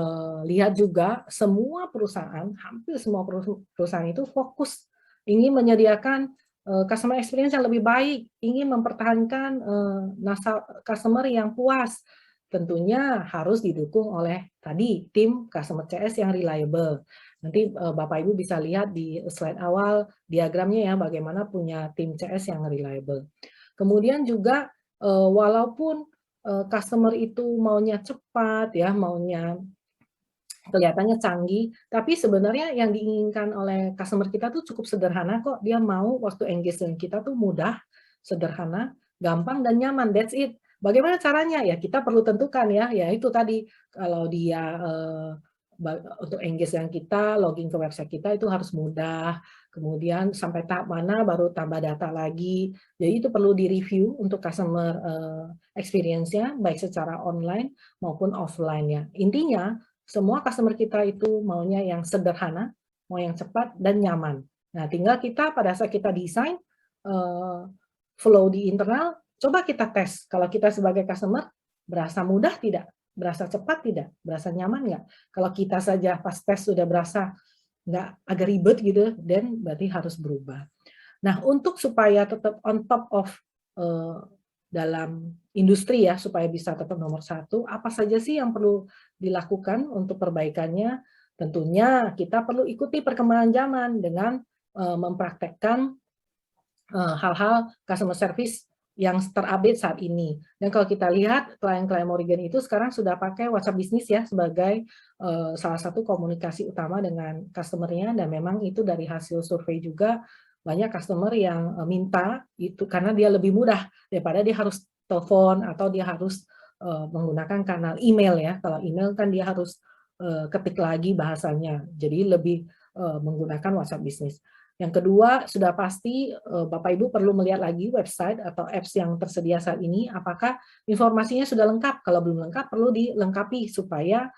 lihat juga, semua perusahaan, hampir semua perusahaan itu fokus ingin menyediakan customer experience yang lebih baik, ingin mempertahankan customer yang puas. Tentunya harus didukung oleh tadi tim customer CS yang reliable. Nanti Bapak Ibu bisa lihat di slide awal diagramnya ya, bagaimana punya tim CS yang reliable. Kemudian juga walaupun customer itu maunya cepat ya, maunya kelihatannya canggih, tapi sebenarnya yang diinginkan oleh customer kita tuh cukup sederhana kok. Dia mau waktu engagement kita tuh mudah, sederhana, gampang, dan nyaman. That's it. Bagaimana caranya? Ya kita perlu tentukan ya, itu tadi kalau dia untuk engagement kita, login ke website kita itu harus mudah, kemudian sampai tahap mana baru tambah data lagi. Jadi itu perlu direview untuk customer experience-nya, baik secara online maupun offline-nya. Intinya, semua customer kita itu maunya yang sederhana, mau yang cepat dan nyaman. Nah, tinggal kita pada saat kita desain flow di internal, coba kita tes. Kalau kita sebagai customer, berasa mudah tidak? Berasa cepat tidak? Berasa nyaman nggak? Kalau kita saja pas tes sudah berasa nggak, agak ribet gitu, dan berarti harus berubah. Nah, untuk supaya tetap on top of dalam industri ya, supaya bisa tetap nomor 1, apa saja sih yang perlu dilakukan untuk perbaikannya? Tentunya kita perlu ikuti perkembangan zaman dengan mempraktekkan hal-hal customer service yang terupdate saat ini. Dan kalau kita lihat, klien-klien Morrigan itu sekarang sudah pakai WhatsApp Business ya sebagai salah satu komunikasi utama dengan customer-nya, dan memang itu dari hasil survei juga banyak customer yang minta itu karena dia lebih mudah daripada dia harus telepon atau dia harus menggunakan kanal email ya. Kalau email kan dia harus ketik lagi bahasanya, jadi lebih menggunakan WhatsApp Business. Yang kedua, sudah pasti Bapak Ibu perlu melihat lagi website atau apps yang tersedia saat ini, apakah informasinya sudah lengkap. Kalau belum lengkap, perlu dilengkapi supaya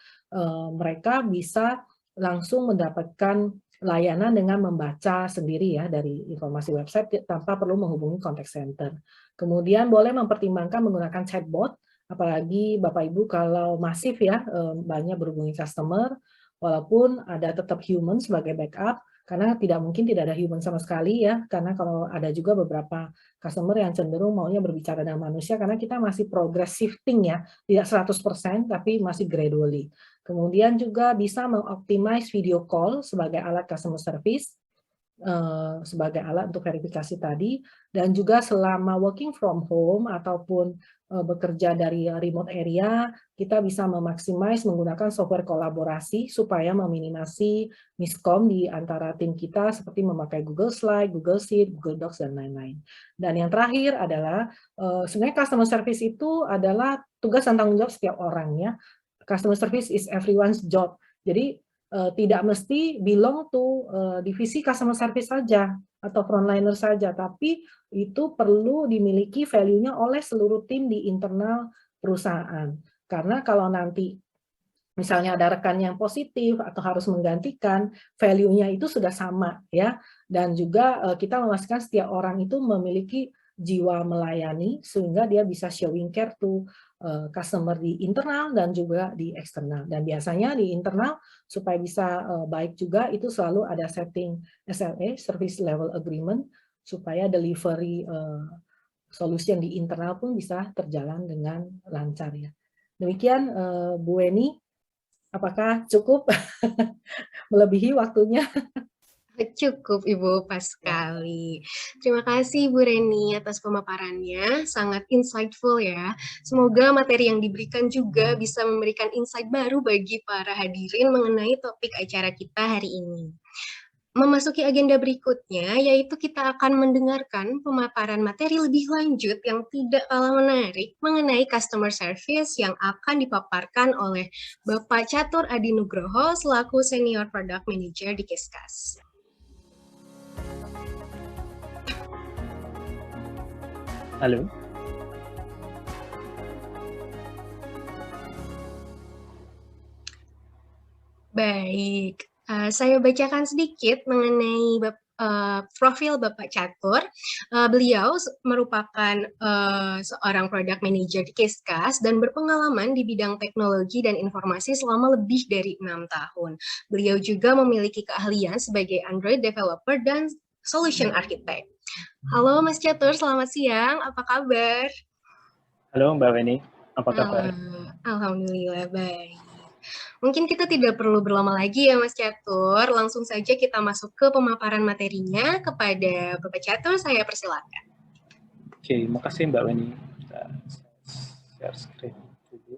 mereka bisa langsung mendapatkan layanan dengan membaca sendiri ya dari informasi website tanpa perlu menghubungi contact center. Kemudian boleh mempertimbangkan menggunakan chatbot, apalagi Bapak Ibu kalau masif ya banyak berhubungi customer, walaupun ada tetap human sebagai backup, karena tidak mungkin tidak ada human sama sekali ya, karena kalau ada juga beberapa customer yang cenderung maunya berbicara dengan manusia, karena kita masih progress shifting ya, tidak 100% tapi masih gradually. Kemudian juga bisa mengoptimize video call sebagai alat customer service, sebagai alat untuk verifikasi tadi, dan juga selama working from home ataupun bekerja dari remote area, kita bisa memaximize menggunakan software kolaborasi supaya meminimasi miskom di antara tim kita seperti memakai Google Slide, Google Sheet, Google Docs, dan lain-lain. Dan yang terakhir adalah sebenarnya customer service itu adalah tugas dan tanggung jawab setiap orang ya. Customer service is everyone's job. Jadi tidak mesti belong to divisi customer service saja atau frontliner saja, tapi itu perlu dimiliki value-nya oleh seluruh tim di internal perusahaan. Karena kalau nanti misalnya ada rekan yang positif atau harus menggantikan, value-nya itu sudah sama ya. Dan juga kita memastikan setiap orang itu memiliki jiwa melayani sehingga dia bisa showing care to customer di internal dan juga di eksternal. Dan biasanya di internal supaya bisa baik juga itu selalu ada setting SLA, Service Level Agreement, supaya delivery solution di internal pun bisa terjalan dengan lancar ya. Demikian Bu Weni, apakah cukup melebihi waktunya? Cukup Ibu, pas sekali. Terima kasih Bu Reni atas pemaparannya, sangat insightful ya. Semoga materi yang diberikan juga bisa memberikan insight baru bagi para hadirin mengenai topik acara kita hari ini. Memasuki agenda berikutnya, yaitu kita akan mendengarkan pemaparan materi lebih lanjut yang tidak kalah menarik mengenai customer service yang akan dipaparkan oleh Bapak Catur Adi Nugroho selaku Senior Product Manager di Kiskas. Halo. Baik, saya bacakan sedikit mengenai profil Bapak Catur. Beliau merupakan seorang product manager di Kiskas dan berpengalaman di bidang teknologi dan informasi selama lebih dari 6 tahun. Beliau juga memiliki keahlian sebagai Android developer dan solution architect. Halo Mas Catur, selamat siang. Apa kabar? Halo Mbak Weni, apa kabar? Alhamdulillah baik. Mungkin kita tidak perlu berlama lagi ya Mas Catur, langsung saja kita masuk ke pemaparan materinya. Kepada Bapak Catur, saya persilakan. Oke, makasih Mbak Weni. Kita share screen dulu.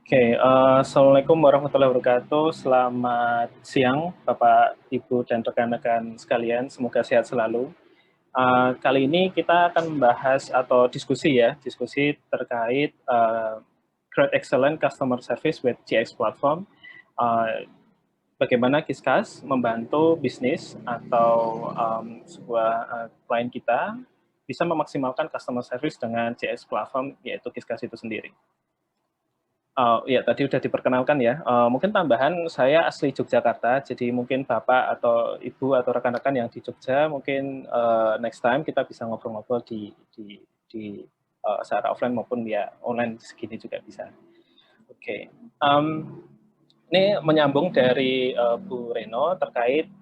Oke, Assalamualaikum warahmatullahi wabarakatuh. Selamat siang Bapak, Ibu, dan rekan-rekan sekalian. Semoga sehat selalu. Kali ini kita akan membahas atau diskusi terkait Create Excellent Customer Service with GX Platform. Bagaimana Kiskas membantu bisnis atau sebuah klien kita bisa memaksimalkan customer service dengan GX Platform, yaitu Kiskas itu sendiri. Ya, tadi sudah diperkenalkan ya. Mungkin tambahan, saya asli Yogyakarta, jadi mungkin Bapak atau Ibu atau rekan-rekan yang di Jogja, mungkin next time kita bisa ngobrol-ngobrol di secara offline maupun ya online segini juga bisa. Oke. Ini menyambung dari Bu Reno terkait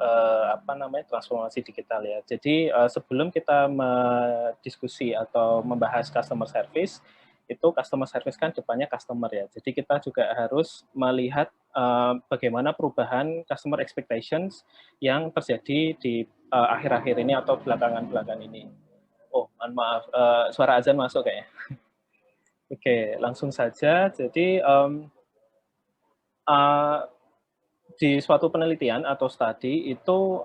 transformasi digital ya. Jadi sebelum kita mendiskusi atau membahas customer service, itu customer service kan depannya customer ya. Jadi kita juga harus melihat bagaimana perubahan customer expectations yang terjadi di akhir-akhir ini atau belakangan ini. Oh, maaf, suara azan masuk kayaknya. Oke, langsung saja. Jadi di suatu penelitian atau studi itu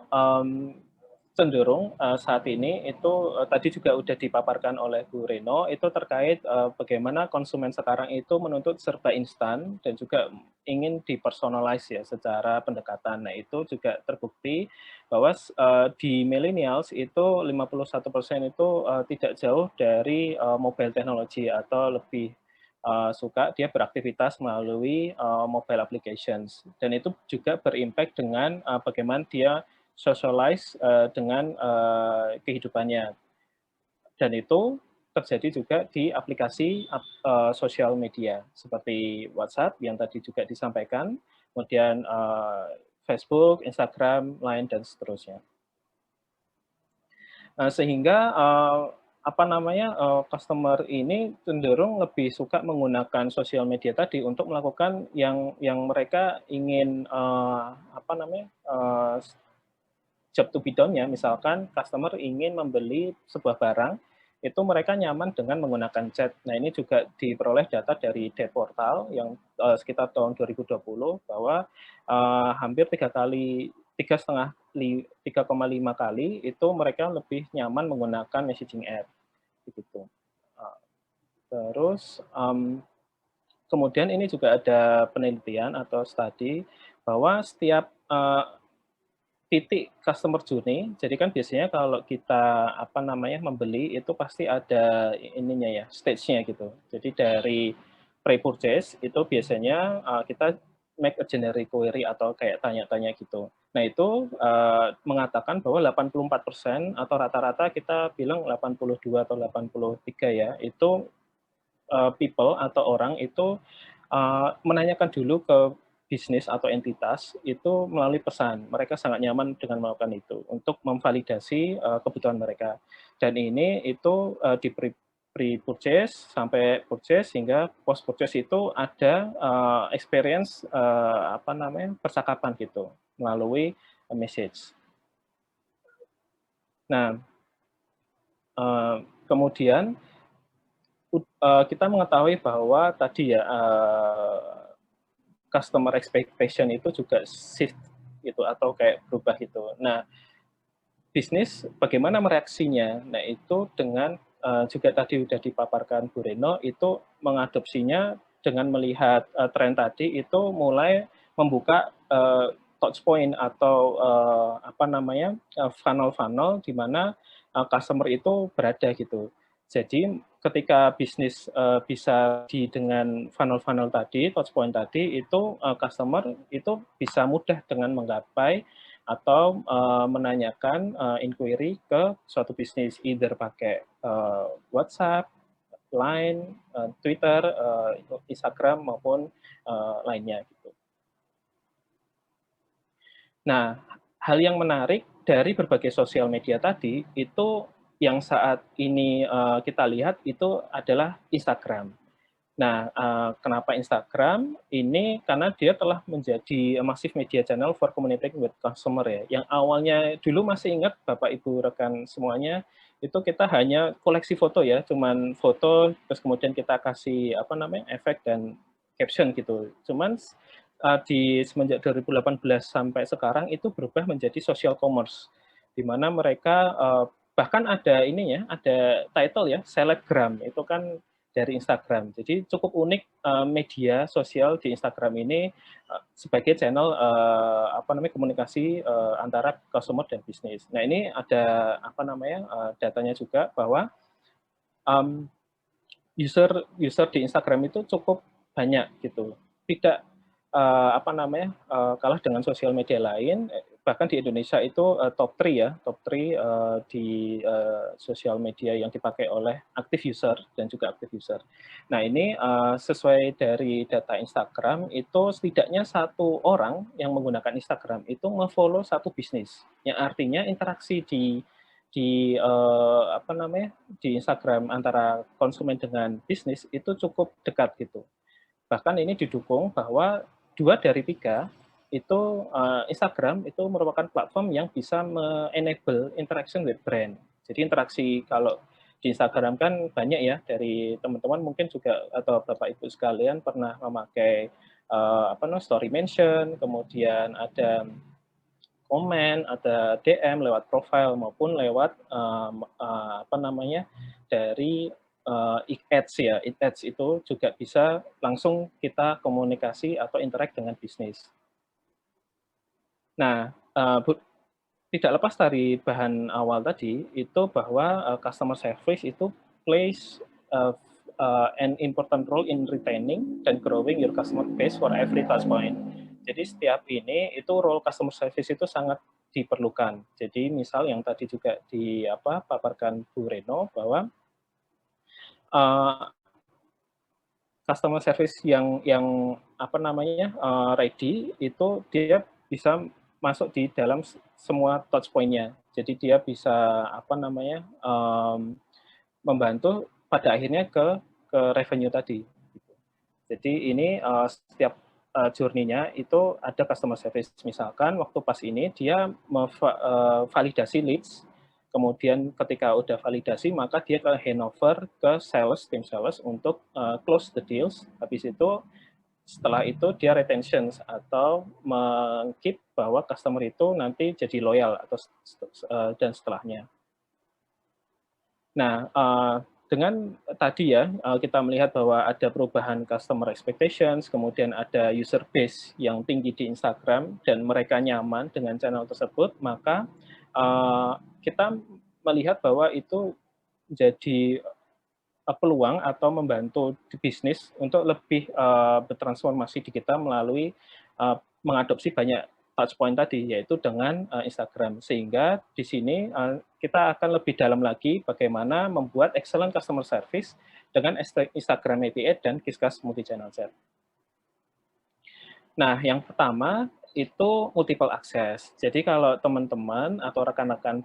cenderung saat ini itu tadi juga udah dipaparkan oleh Bu Reno, itu terkait bagaimana konsumen sekarang itu menuntut serba instan dan juga ingin dipersonalize ya secara pendekatan. Nah, itu juga terbukti bahwa di millennials itu 51% itu tidak jauh dari mobile technology atau lebih suka dia beraktivitas melalui mobile applications. Dan itu juga berimpact dengan bagaimana dia socialize dengan kehidupannya. Dan itu terjadi juga di aplikasi sosial media seperti WhatsApp yang tadi juga disampaikan, kemudian Facebook, Instagram, Line, dan seterusnya. Sehingga apa namanya customer ini cenderung lebih suka menggunakan sosial media tadi untuk melakukan yang mereka ingin apa namanya job to be done-nya, misalkan customer ingin membeli sebuah barang, itu mereka nyaman dengan menggunakan chat. Nah, ini juga diperoleh data dari Debt Portal yang sekitar tahun 2020 bahwa hampir 3,5 kali itu mereka lebih nyaman menggunakan messaging app. Begitu. Terus kemudian ini juga ada penelitian atau studi bahwa setiap titik customer journey, jadi kan biasanya kalau kita apa namanya membeli itu pasti ada ininya ya, stage-nya gitu. Jadi dari pre-purchase itu biasanya kita make a generic query atau kayak tanya-tanya gitu. Nah, itu mengatakan bahwa 84% atau rata-rata kita bilang 82 atau 83 ya, itu people atau orang itu menanyakan dulu ke bisnis atau entitas itu melalui pesan. Mereka sangat nyaman dengan melakukan itu untuk memvalidasi kebutuhan mereka. Dan ini itu di pre-purchase sampai purchase hingga post-purchase itu ada experience apa namanya percakapan gitu melalui message. Nah, kemudian kita mengetahui bahwa tadi ya customer expectation itu juga shift gitu atau kayak berubah gitu. Nah, bisnis bagaimana mereaksinya? Nah, itu dengan juga tadi sudah dipaparkan Bu Reno, itu mengadopsinya dengan melihat tren tadi itu mulai membuka touch point atau apa namanya funnel-funnel di mana customer itu berada gitu. Jadi ketika bisnis bisa dengan funnel-funnel tadi, touch point tadi, itu customer itu bisa mudah dengan menggapai atau menanyakan inquiry ke suatu bisnis, either pakai WhatsApp, Line, Twitter, Instagram maupun lainnya gitu. Nah, hal yang menarik dari berbagai sosial media tadi itu yang saat ini kita lihat itu adalah Instagram. Nah, kenapa Instagram? Ini karena dia telah menjadi massive media channel for communicating with customer ya. Yang awalnya dulu masih ingat Bapak Ibu rekan semuanya, itu kita hanya koleksi foto ya, cuman foto terus kemudian kita kasih apa namanya efek dan caption gitu. Cuman di semenjak 2018 sampai sekarang itu berubah menjadi social commerce, di mana mereka bahkan ada ininya, ada title ya, selebgram, itu kan dari Instagram. Jadi cukup unik media sosial di Instagram ini sebagai channel apa namanya komunikasi antara customer dan bisnis. Nah, ini ada apa namanya datanya juga bahwa user di Instagram itu cukup banyak gitu. Tidak apa namanya kalah dengan sosial media lain, bahkan di Indonesia itu top 3 ya, top 3 di sosial media yang dipakai oleh active user dan juga active user. Nah, ini sesuai dari data Instagram itu setidaknya 1 orang yang menggunakan Instagram itu nge-follow 1 bisnis, yang artinya interaksi di apa namanya di Instagram antara konsumen dengan bisnis itu cukup dekat gitu. Bahkan ini didukung bahwa 2 dari 3 itu Instagram itu merupakan platform yang bisa me-enable interaction with brand. Jadi interaksi kalau di Instagram kan banyak ya, dari teman-teman mungkin juga atau Bapak Ibu sekalian pernah memakai apa namanya story mention, kemudian ada komen, ada DM lewat profile maupun lewat dari ads ya. Ads itu juga bisa langsung kita komunikasi atau interact dengan bisnis. Nah, tidak lepas dari bahan awal tadi, itu bahwa customer service itu plays an important role in retaining dan growing your customer base for every touch point. Jadi setiap ini itu role customer service itu sangat diperlukan. Jadi misal yang tadi juga paparkan Bu Reno bahwa customer service yang ready itu dia bisa masuk di dalam semua touch point-nya. Jadi dia bisa membantu pada akhirnya ke revenue tadi. Jadi ini setiap journey-nya itu ada customer service. Misalkan waktu pas ini dia validasi leads, kemudian ketika udah validasi maka dia ke handover ke tim sales untuk close the deals. Habis itu setelah itu dia retention atau meng-keep bahwa customer itu nanti jadi loyal atau dan setelahnya. Nah, dengan tadi ya kita melihat bahwa ada perubahan customer expectations, kemudian ada user base yang tinggi di Instagram dan mereka nyaman dengan channel tersebut, maka kita melihat bahwa itu menjadi peluang atau membantu bisnis untuk lebih bertransformasi digital melalui mengadopsi banyak touch point tadi, yaitu dengan Instagram. Sehingga di sini kita akan lebih dalam lagi bagaimana membuat excellent customer service dengan Instagram API dan Qisqas Multi-Channel Chat. Nah, yang pertama itu multiple access. Jadi kalau teman-teman atau rekan-rekan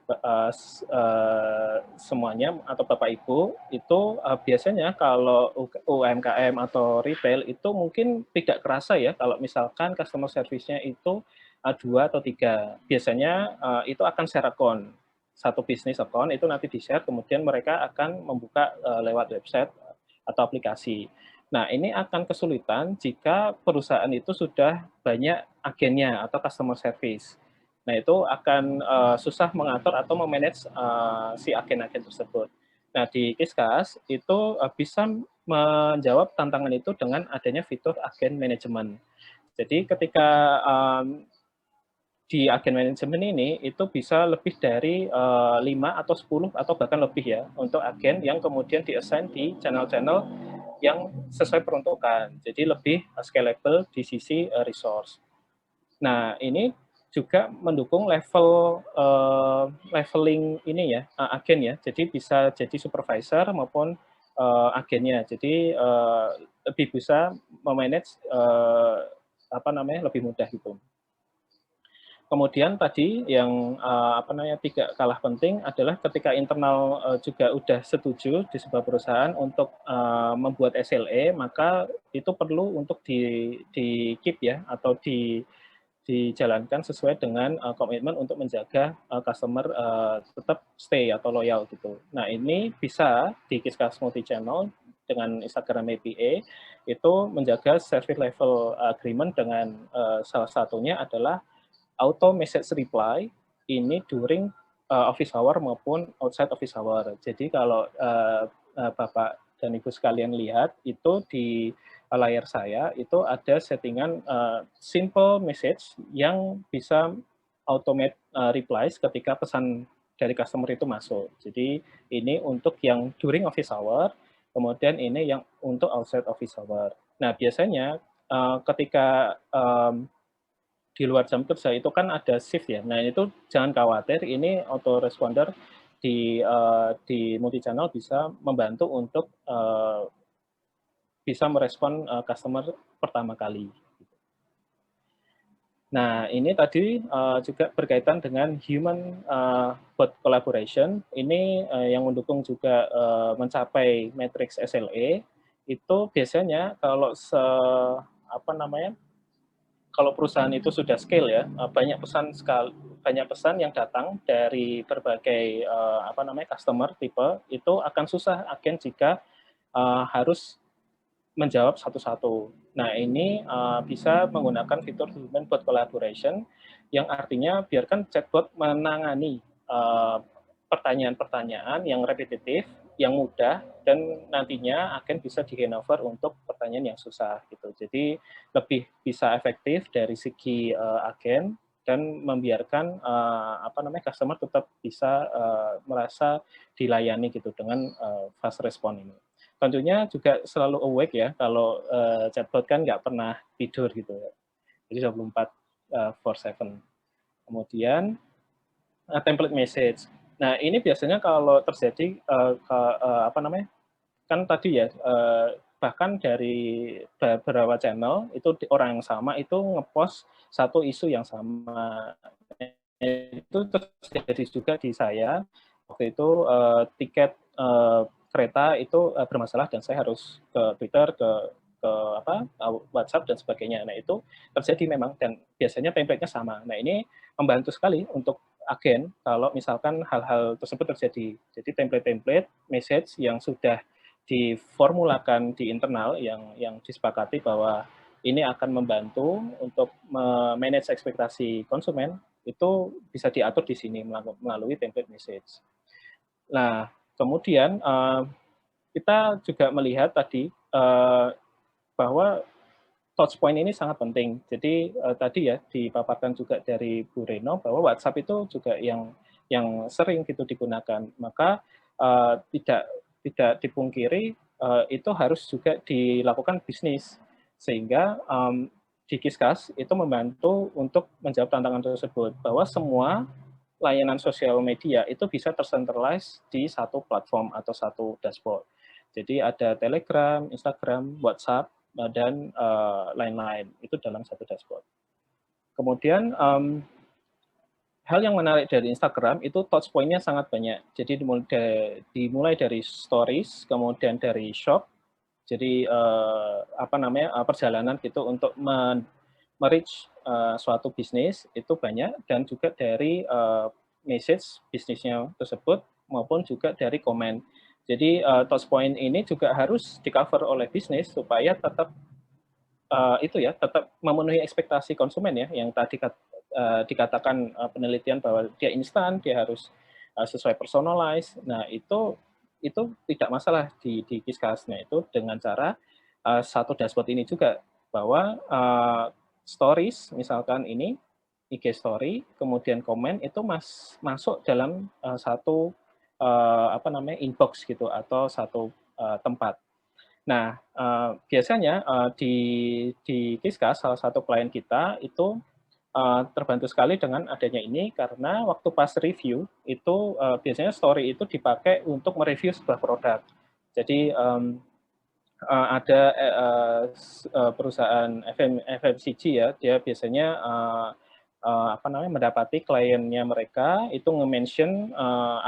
semuanya atau Bapak Ibu itu biasanya kalau UMKM atau retail itu mungkin tidak kerasa ya kalau misalkan customer service-nya itu 2 atau 3. Biasanya itu akan share account. Satu bisnis account itu nanti di-share, kemudian mereka akan membuka lewat website atau aplikasi. Nah, ini akan kesulitan jika perusahaan itu sudah banyak agennya atau customer service. Nah, itu akan susah mengatur atau memanage si agen-agen tersebut. Nah, di Qisqas itu bisa menjawab tantangan itu dengan adanya fitur agen manajemen. Jadi ketika di agen manajemen ini itu bisa lebih dari 5 atau 10 atau bahkan lebih ya untuk agen yang kemudian di-assign di channel-channel yang sesuai peruntukan. Jadi lebih scalable di sisi resource. Nah, ini juga mendukung leveling ini ya, agen ya. Jadi bisa jadi supervisor maupun agennya. Jadi lebih bisa memanage lebih mudah gitu. Kemudian tadi yang tidak kalah penting adalah ketika internal juga udah setuju di sebuah perusahaan untuk membuat SLA, maka itu perlu untuk di keep ya atau dijalankan sesuai dengan komitmen untuk menjaga customer tetap stay atau loyal gitu. Nah, ini bisa di Qisqas Multi-Channel dengan Instagram API itu menjaga service level agreement dengan salah satunya adalah auto message reply ini during office hour maupun outside office hour. Jadi kalau Bapak dan Ibu sekalian lihat itu di layar saya itu ada settingan simple message yang bisa automate replies ketika pesan dari customer itu masuk. Jadi ini untuk yang during office hour, kemudian ini yang untuk outside office hour. Nah, biasanya ketika di luar jam kerja itu kan ada shift ya. Nah, itu jangan khawatir, ini autoresponder di multi-channel bisa membantu untuk bisa merespon customer pertama kali. Nah, ini tadi juga berkaitan dengan human bot collaboration. Ini yang mendukung juga mencapai matriks SLA. Itu biasanya kalau kalau perusahaan itu sudah scale ya, banyak pesan yang datang dari berbagai customer tipe, itu akan susah agen jika harus menjawab satu-satu. Nah, ini bisa menggunakan fitur Human Bot Collaboration, yang artinya biarkan chatbot menangani pertanyaan-pertanyaan yang repetitif, yang mudah, dan nantinya agen bisa di-handover untuk pertanyaan yang susah gitu. Jadi lebih bisa efektif dari segi agen, dan membiarkan customer tetap bisa merasa dilayani gitu dengan fast response ini. Tentunya juga selalu awake ya, kalau chatbot kan nggak pernah tidur gitu ya. Jadi 24/7. Kemudian template message. Nah, ini biasanya kalau terjadi kan tadi ya, bahkan dari beberapa channel itu orang yang sama itu ngepost satu isu yang sama. Itu terjadi juga di saya. Waktu itu tiket kereta itu bermasalah dan saya harus ke Twitter, ke WhatsApp dan sebagainya. Nah, itu terjadi memang dan biasanya template-nya sama. Nah, ini membantu sekali untuk agen kalau misalkan hal-hal tersebut terjadi. Jadi template-template message yang sudah diformulakan di internal yang disepakati bahwa ini akan membantu untuk manage ekspektasi konsumen, itu bisa diatur di sini melalui template message. Nah, kemudian kita juga melihat tadi bahwa touch point ini sangat penting. Jadi tadi ya dipaparkan juga dari Bu Reno bahwa WhatsApp itu juga yang sering gitu digunakan. Maka tidak dipungkiri itu harus juga dilakukan bisnis, sehingga di Kiskas itu membantu untuk menjawab tantangan tersebut, bahwa semua layanan sosial media itu bisa tercentralize di satu platform atau satu dashboard. Jadi ada Telegram, Instagram, WhatsApp, dan lain-lain, itu dalam satu dashboard. Kemudian hal yang menarik dari Instagram itu touch point-nya sangat banyak. Jadi dimulai dari stories, kemudian dari shop, jadi perjalanan gitu untuk merich suatu bisnis itu banyak, dan juga dari message bisnisnya tersebut maupun juga dari komen. Jadi touch point ini juga harus di-cover oleh bisnis supaya tetap tetap memenuhi ekspektasi konsumen ya, yang tadi dikatakan penelitian bahwa dia instan, dia harus sesuai personalize. Nah, itu tidak masalah di Kiskas. Nah, itu dengan cara satu dashboard ini juga, bahwa stories misalkan ini IG story, kemudian komen itu masuk dalam satu inbox gitu, atau satu tempat. Nah, biasanya di Kiskas, salah satu klien kita itu terbantu sekali dengan adanya ini, karena waktu pas review itu biasanya story itu dipakai untuk mereview sebuah produk. Jadi ada perusahaan FMCG ya, dia biasanya mendapati kliennya mereka itu nge-mention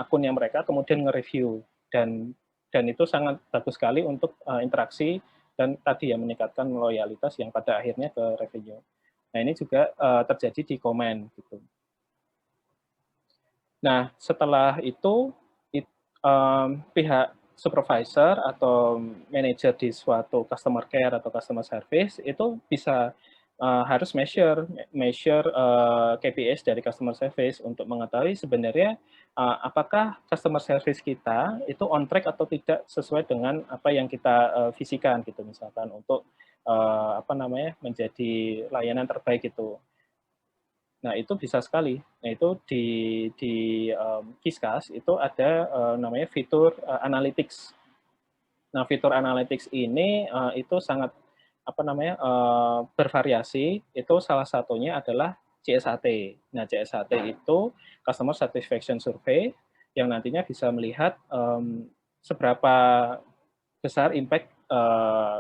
akunnya mereka, kemudian nge-review, dan itu sangat bagus sekali untuk interaksi dan tadi ya meningkatkan loyalitas yang pada akhirnya ke revenue. Nah, ini juga terjadi di komen gitu. Nah, setelah itu pihak supervisor atau manajer di suatu customer care atau customer service itu bisa harus measure KPIs dari customer service untuk mengetahui sebenarnya apakah customer service kita itu on track atau tidak sesuai dengan apa yang kita visikan gitu, misalkan untuk menjadi layanan terbaik itu. Nah, itu bisa sekali. Nah, itu di Kiskas itu ada namanya fitur analytics. Nah, fitur analytics ini itu sangat bervariasi. Itu salah satunya adalah CSAT. Nah, CSAT itu Customer Satisfaction Survey, yang nantinya bisa melihat seberapa besar impact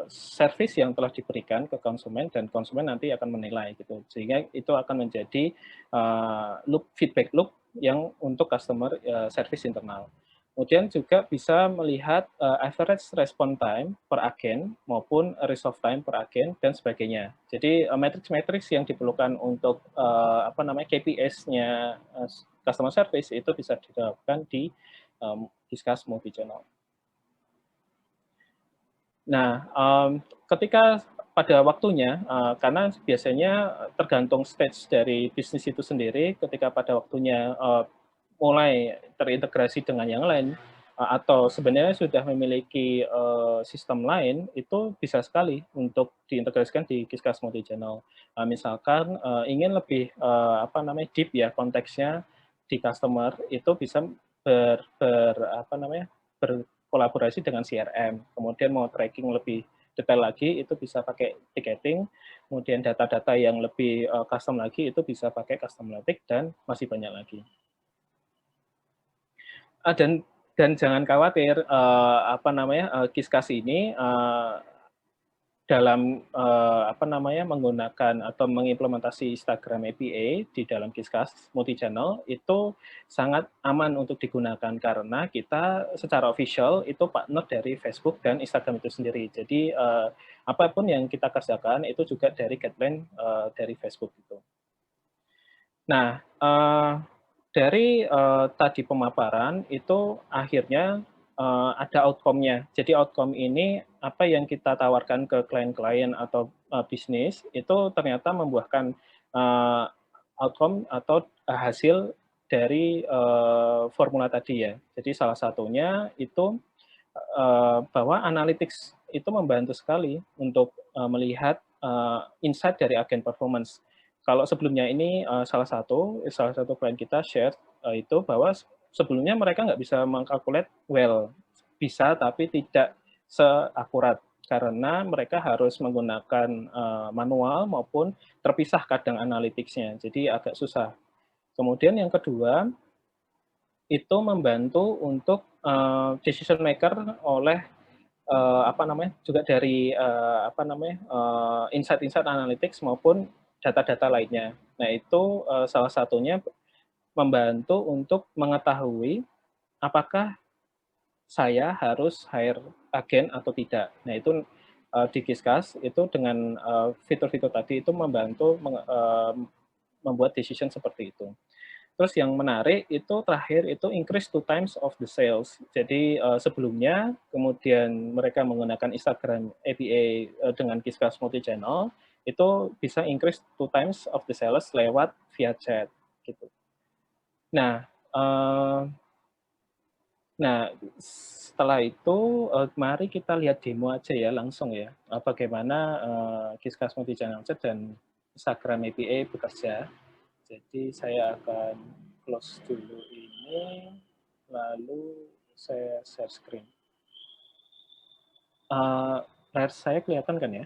service yang telah diberikan ke konsumen, dan konsumen nanti akan menilai gitu, sehingga itu akan menjadi feedback loop yang untuk customer service internal. Kemudian juga bisa melihat average response time per agen maupun resolve time per agen dan sebagainya. Jadi matrix-matrix yang diperlukan untuk KPIs-nya customer service itu bisa diterapkan di Kiskas multi channel. Nah, ketika pada waktunya, karena biasanya tergantung stage dari bisnis itu sendiri, ketika pada waktunya mulai terintegrasi dengan yang lain, atau sebenarnya sudah memiliki sistem lain, itu bisa sekali untuk diintegrasikan di Qisqas multi-channel. Misalkan ingin lebih deep ya konteksnya di customer, itu bisa berkolaborasi dengan CRM. Kemudian mau tracking lebih detail lagi, itu bisa pakai ticketing. Kemudian data-data yang lebih custom lagi, itu bisa pakai custom analytics, dan masih banyak lagi. Dan jangan khawatir, Qisqas ini dalam menggunakan atau mengimplementasi Instagram API di dalam Qisqas multi-channel itu sangat aman untuk digunakan karena kita secara official itu partner dari Facebook dan Instagram itu sendiri. Jadi apapun yang kita kerjakan itu juga dari guideline dari Facebook itu. Nah, dari tadi pemaparan itu akhirnya ada outcome-nya. Jadi outcome ini apa yang kita tawarkan ke klien-klien atau bisnis itu ternyata membuahkan outcome atau hasil dari formula tadi ya. Jadi salah satunya itu bahwa analytics itu membantu sekali untuk melihat insight dari agen performance. Kalau sebelumnya ini salah satu klien kita share itu bahwa sebelumnya mereka nggak bisa mengkalkulate bisa tapi tidak seakurat karena mereka harus menggunakan manual maupun terpisah kadang analytics-nya, jadi agak susah. Kemudian yang kedua, itu membantu untuk decision maker oleh juga dari insight-insight analytics maupun data-data lainnya. Nah, itu salah satunya membantu untuk mengetahui apakah saya harus hire agen atau tidak. Nah, itu di Qisqas itu dengan fitur-fitur tadi itu membantu membuat decision seperti itu. Terus yang menarik itu terakhir itu increase 2 times of the sales. Jadi sebelumnya kemudian mereka menggunakan Instagram API dengan Qisqas multi-channel itu bisa increase 2 times of the sales lewat via chat gitu. Nah, setelah itu mari kita lihat demo aja ya langsung ya bagaimana Qisqas multi-channel chat dan Instagram API bekerja. Jadi saya akan close dulu ini, lalu saya share screen. Layar saya kelihatan kan ya?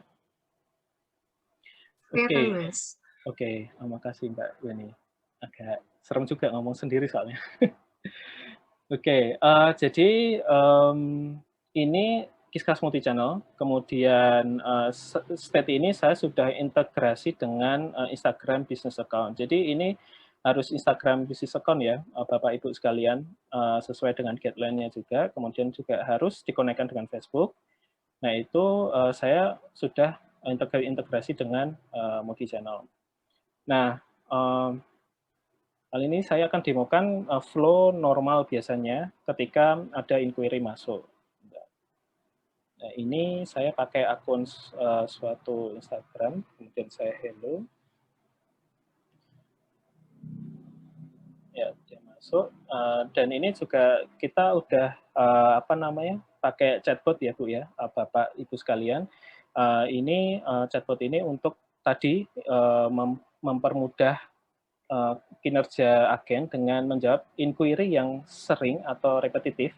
Kelihatan, Mas. Oke, makasih Mbak Weni. Agak serem juga ngomong sendiri soalnya. Oke, jadi ini Qisqas multi-channel, kemudian state ini saya sudah integrasi dengan Instagram business account. Jadi ini harus Instagram business account ya, Bapak Ibu sekalian, sesuai dengan guideline-nya juga, kemudian juga harus dikonekkan dengan Facebook. Nah, itu saya sudah integrasi dengan multi-channel. Nah, hal ini saya akan demokan flow normal biasanya ketika ada inquiry masuk. Nah, ini saya pakai akun suatu Instagram, kemudian saya hello. Ya, dia masuk. Dan ini juga kita udah pakai chatbot ya Bu ya, Bapak Ibu sekalian. Ini chatbot ini untuk tadi mempermudah kinerja agen dengan menjawab inquiry yang sering atau repetitif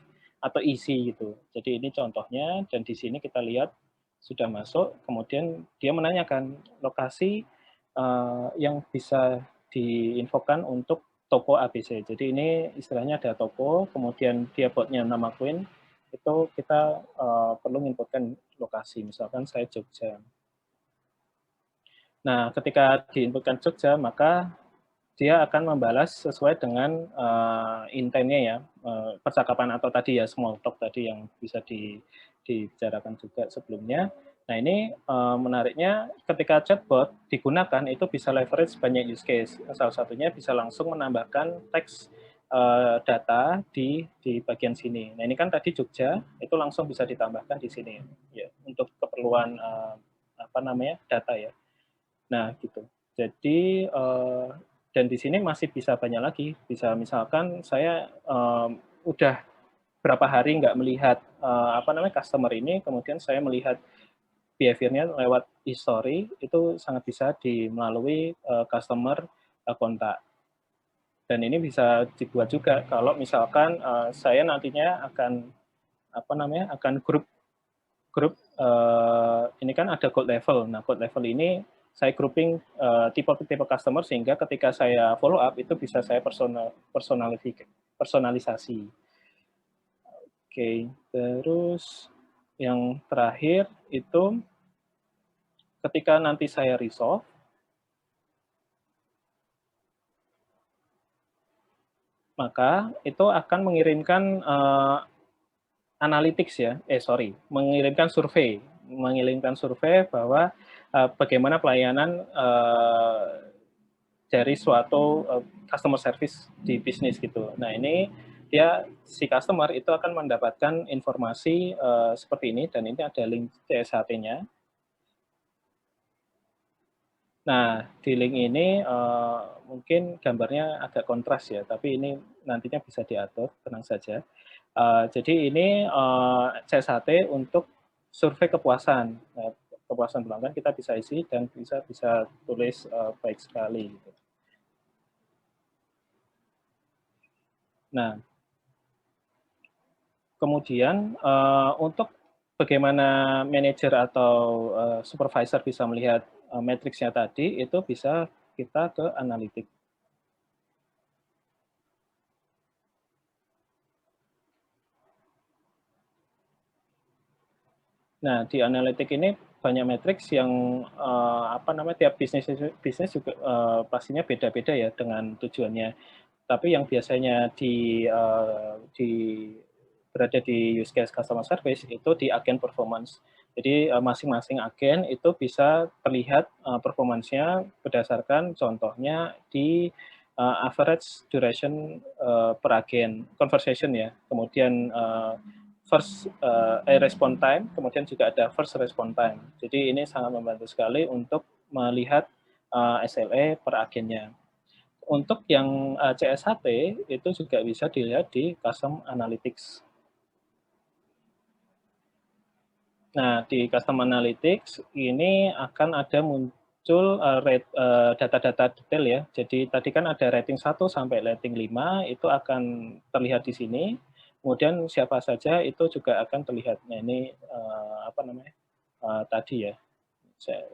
atau easy gitu. Jadi ini contohnya dan di sini kita lihat sudah masuk, kemudian dia menanyakan lokasi yang bisa diinfokan untuk toko ABC. Jadi ini istilahnya ada toko, kemudian dia botnya nama Queen, itu kita perlu inputkan lokasi, misalkan saya Jogja. Nah, ketika diinputkan Jogja, maka dia akan membalas sesuai dengan intent-nya ya, percakapan atau tadi ya small talk tadi yang bisa dibicarakan juga sebelumnya. Nah, ini menariknya ketika chatbot digunakan itu bisa leverage banyak use case. Salah satunya bisa langsung menambahkan teks data di bagian sini. Nah, ini kan tadi Jogja, itu langsung bisa ditambahkan di sini ya untuk keperluan data ya. Nah, gitu. Jadi dan di sini masih bisa banyak lagi. Bisa misalkan saya udah berapa hari nggak melihat customer ini, kemudian saya melihat behavior-nya lewat history, itu sangat bisa melalui customer kontak. Dan ini bisa dibuat juga kalau misalkan saya nantinya akan akan grup ini kan ada gold level. Nah, gold level ini saya grouping tipe-tipe customer sehingga ketika saya follow up itu bisa saya personalisasi. Oke, terus yang terakhir itu ketika nanti saya resolve, maka itu akan mengirimkan analytics ya, mengirimkan survei bahwa bagaimana pelayanan dari suatu customer service di bisnis gitu. Nah ini si customer itu akan mendapatkan informasi seperti ini, dan ini ada link CSHT-nya. Nah, di link ini mungkin gambarnya agak kontras ya, tapi ini nantinya bisa diatur, tenang saja. Jadi ini CSHT untuk survei kepuasan. Nah, kepuasan pelanggan kita bisa isi dan bisa tulis baik sekali. Gitu. Nah, kemudian untuk bagaimana manajer atau supervisor bisa melihat matriksnya tadi, itu bisa kita ke analitik. Nah, di analitik ini banyak matriks yang tiap bisnis juga pastinya beda-beda ya dengan tujuannya. Tapi yang biasanya berada di use case customer service itu di agen performance. Jadi masing-masing agen itu bisa terlihat performance-nya berdasarkan contohnya di average duration per agen, conversation ya. Kemudian first response time, kemudian juga ada first response time. Jadi ini sangat membantu sekali untuk melihat SLA per agennya. Untuk yang CSHT itu juga bisa dilihat di Custom Analytics. Nah, di Custom Analytics ini akan ada muncul data-data detail ya. Jadi tadi kan ada rating 1 sampai rating 5, itu akan terlihat di sini. Kemudian siapa saja itu juga akan terlihat. Nah, ini tadi ya. Saya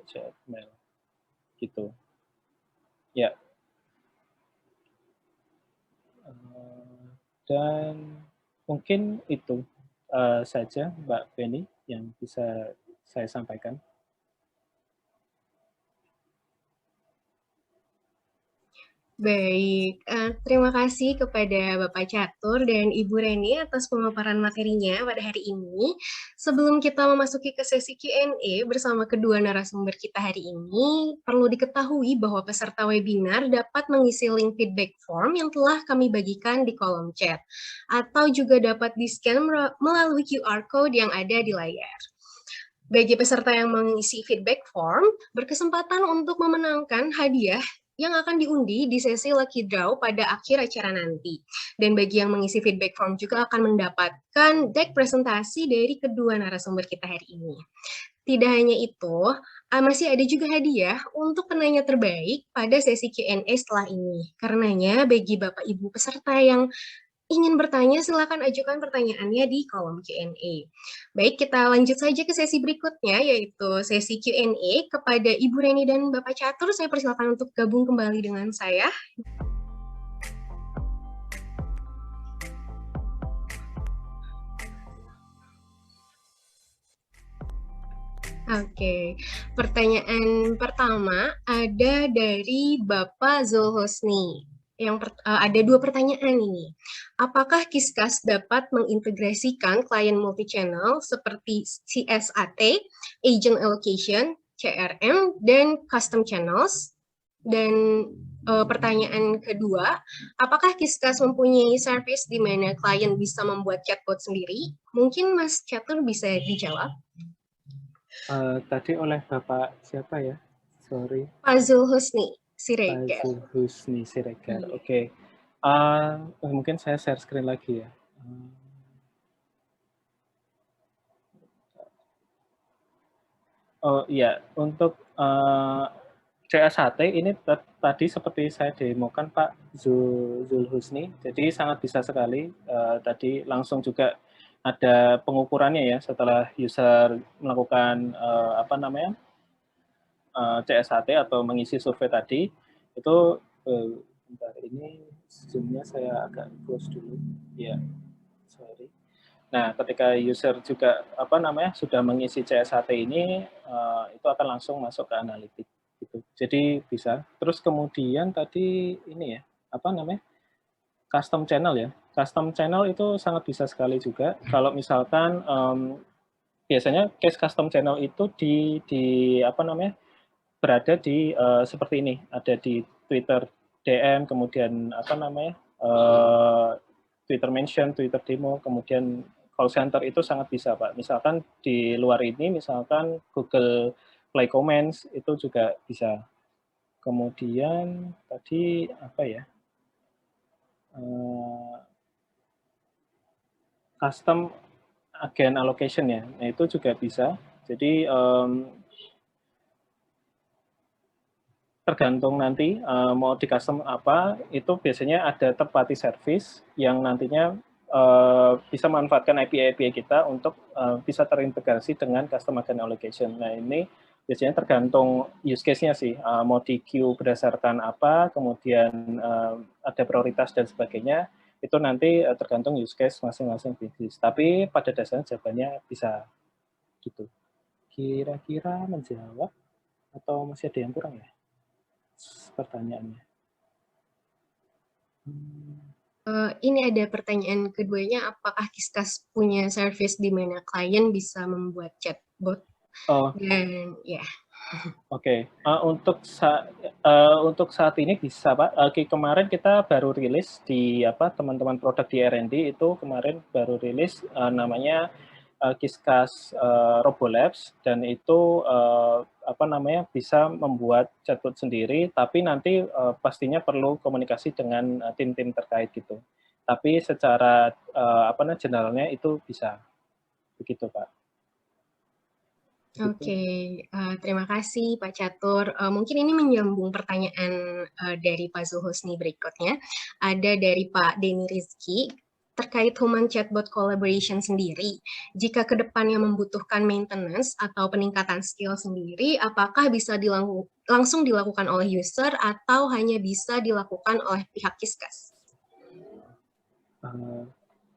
gitu. Ya. Dan mungkin itu saja Mbak Beni yang bisa saya sampaikan. Baik, terima kasih kepada Bapak Catur dan Ibu Reni atas pemaparan materinya pada hari ini. Sebelum kita memasuki ke sesi Q&A bersama kedua narasumber kita hari ini, perlu diketahui bahwa peserta webinar dapat mengisi link feedback form yang telah kami bagikan di kolom chat, atau juga dapat di-scan melalui QR code yang ada di layar. Bagi peserta yang mengisi feedback form, berkesempatan untuk memenangkan hadiah yang akan diundi di sesi Lucky Draw pada akhir acara nanti. Dan bagi yang mengisi feedback form juga akan mendapatkan deck presentasi dari kedua narasumber kita hari ini. Tidak hanya itu, masih ada juga hadiah untuk penanya terbaik pada sesi Q&A setelah ini. Karenanya bagi Bapak Ibu peserta yang ingin bertanya, silakan ajukan pertanyaannya di kolom Q&A. Baik, kita lanjut saja ke sesi berikutnya, yaitu sesi Q&A kepada Ibu Reni dan Bapak Catur. Saya persilakan untuk gabung kembali dengan saya. Oke, pertanyaan pertama ada dari Bapak Zulhusni. Ada dua pertanyaan ini. Apakah Qisqas dapat mengintegrasikan klien multi-channel seperti CSAT, Agent Allocation, CRM, dan Custom Channels? Dan pertanyaan kedua, apakah Qisqas mempunyai service di mana klien bisa membuat chatbot sendiri? Mungkin Mas Catur bisa dijawab. Tadi oleh Bapak siapa ya? Sorry, Pak Zulhusni Pak Siregar. Zulhusni Siregar. Iya. Oke. Mungkin saya share screen lagi ya. Oh iya, untuk CSHT ini tadi seperti saya demokan Pak Zulhusni, jadi sangat bisa sekali. Tadi langsung juga ada pengukurannya ya setelah user melakukan apa namanya CSHT atau mengisi survei tadi. Itu bentar ini zoom-nya saya agak close dulu. Ya, sorry. Nah, ketika user juga apa namanya sudah mengisi CSHT ini, itu akan langsung masuk ke analitik gitu. Jadi bisa. Terus kemudian tadi ini ya, apa namanya? Custom channel ya. Custom channel itu sangat bisa sekali juga. Kalau misalkan biasanya case custom channel itu di apa namanya? Berada di seperti ini, ada di Twitter DM, kemudian apa namanya? Twitter mention, Twitter demo, kemudian call center itu sangat bisa, Pak. Misalkan di luar ini, misalkan Google Play Comments itu juga bisa. Kemudian tadi apa ya? Custom agent allocation ya, nah itu juga bisa. Jadi tergantung nanti mau di custom apa, itu biasanya ada third party service yang nantinya bisa memanfaatkan API kita untuk bisa terintegrasi dengan custom agent allocation. Nah ini biasanya tergantung use case-nya sih, mau di queue berdasarkan apa, kemudian ada prioritas dan sebagainya, itu nanti tergantung use case masing-masing bisnis. Tapi pada dasarnya jawabannya bisa gitu. Kira-kira menjawab atau masih ada yang kurang ya? Pertanyaannya. Ini ada pertanyaan keduanya, apakah Kiskas punya service di mana klien bisa membuat chatbot? Oh, Dan ya. oke. Untuk saat ini bisa, Pak. Kemarin kita baru rilis di apa teman-teman produk di R&D itu kemarin baru rilis namanya Kiskas Robolabs, dan itu apa namanya bisa membuat chatbot sendiri, tapi nanti pastinya perlu komunikasi dengan tim-tim terkait gitu. Tapi secara apa namanya generalnya itu bisa begitu, Pak. Oke, terima kasih Pak Catur. Mungkin ini menyambung pertanyaan dari Pak Zulhusni berikutnya. Ada dari Pak Denny Rizky, terkait human chatbot collaboration sendiri. Jika kedepannya membutuhkan maintenance atau peningkatan skill sendiri, apakah bisa langsung dilakukan oleh user atau hanya bisa dilakukan oleh pihak Kiskas?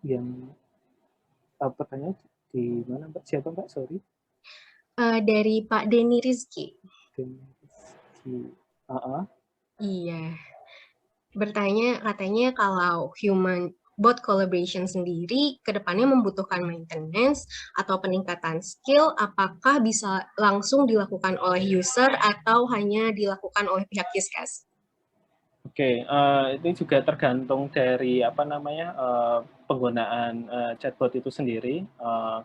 Yang pertanyaan di mana, Mbak? Siapa, Mbak? Sorry. Dari Pak Denny Rizky. Iya. Bertanya, katanya kalau human bot collaboration sendiri kedepannya membutuhkan maintenance atau peningkatan skill, apakah bisa langsung dilakukan oleh user atau hanya dilakukan oleh pihak Kiskas? Oke, ini juga tergantung dari apa namanya penggunaan chatbot itu sendiri.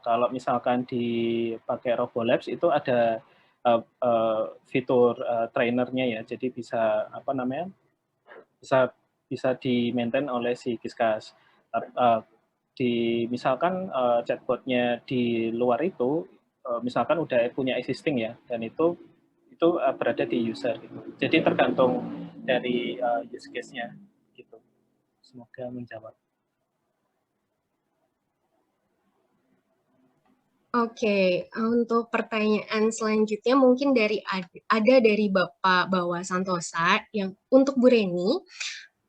Kalau misalkan dipakai Robolabs itu ada fitur trainernya ya, jadi bisa apa namanya bisa di maintain oleh si Kiskas. Misalkan chatbotnya di luar itu, misalkan udah punya existing ya, dan itu berada di user gitu. Jadi tergantung dari use case-nya gitu. Semoga menjawab. Oke, untuk pertanyaan selanjutnya mungkin ada dari Bapak Bawa Santosa yang untuk Bu Reni,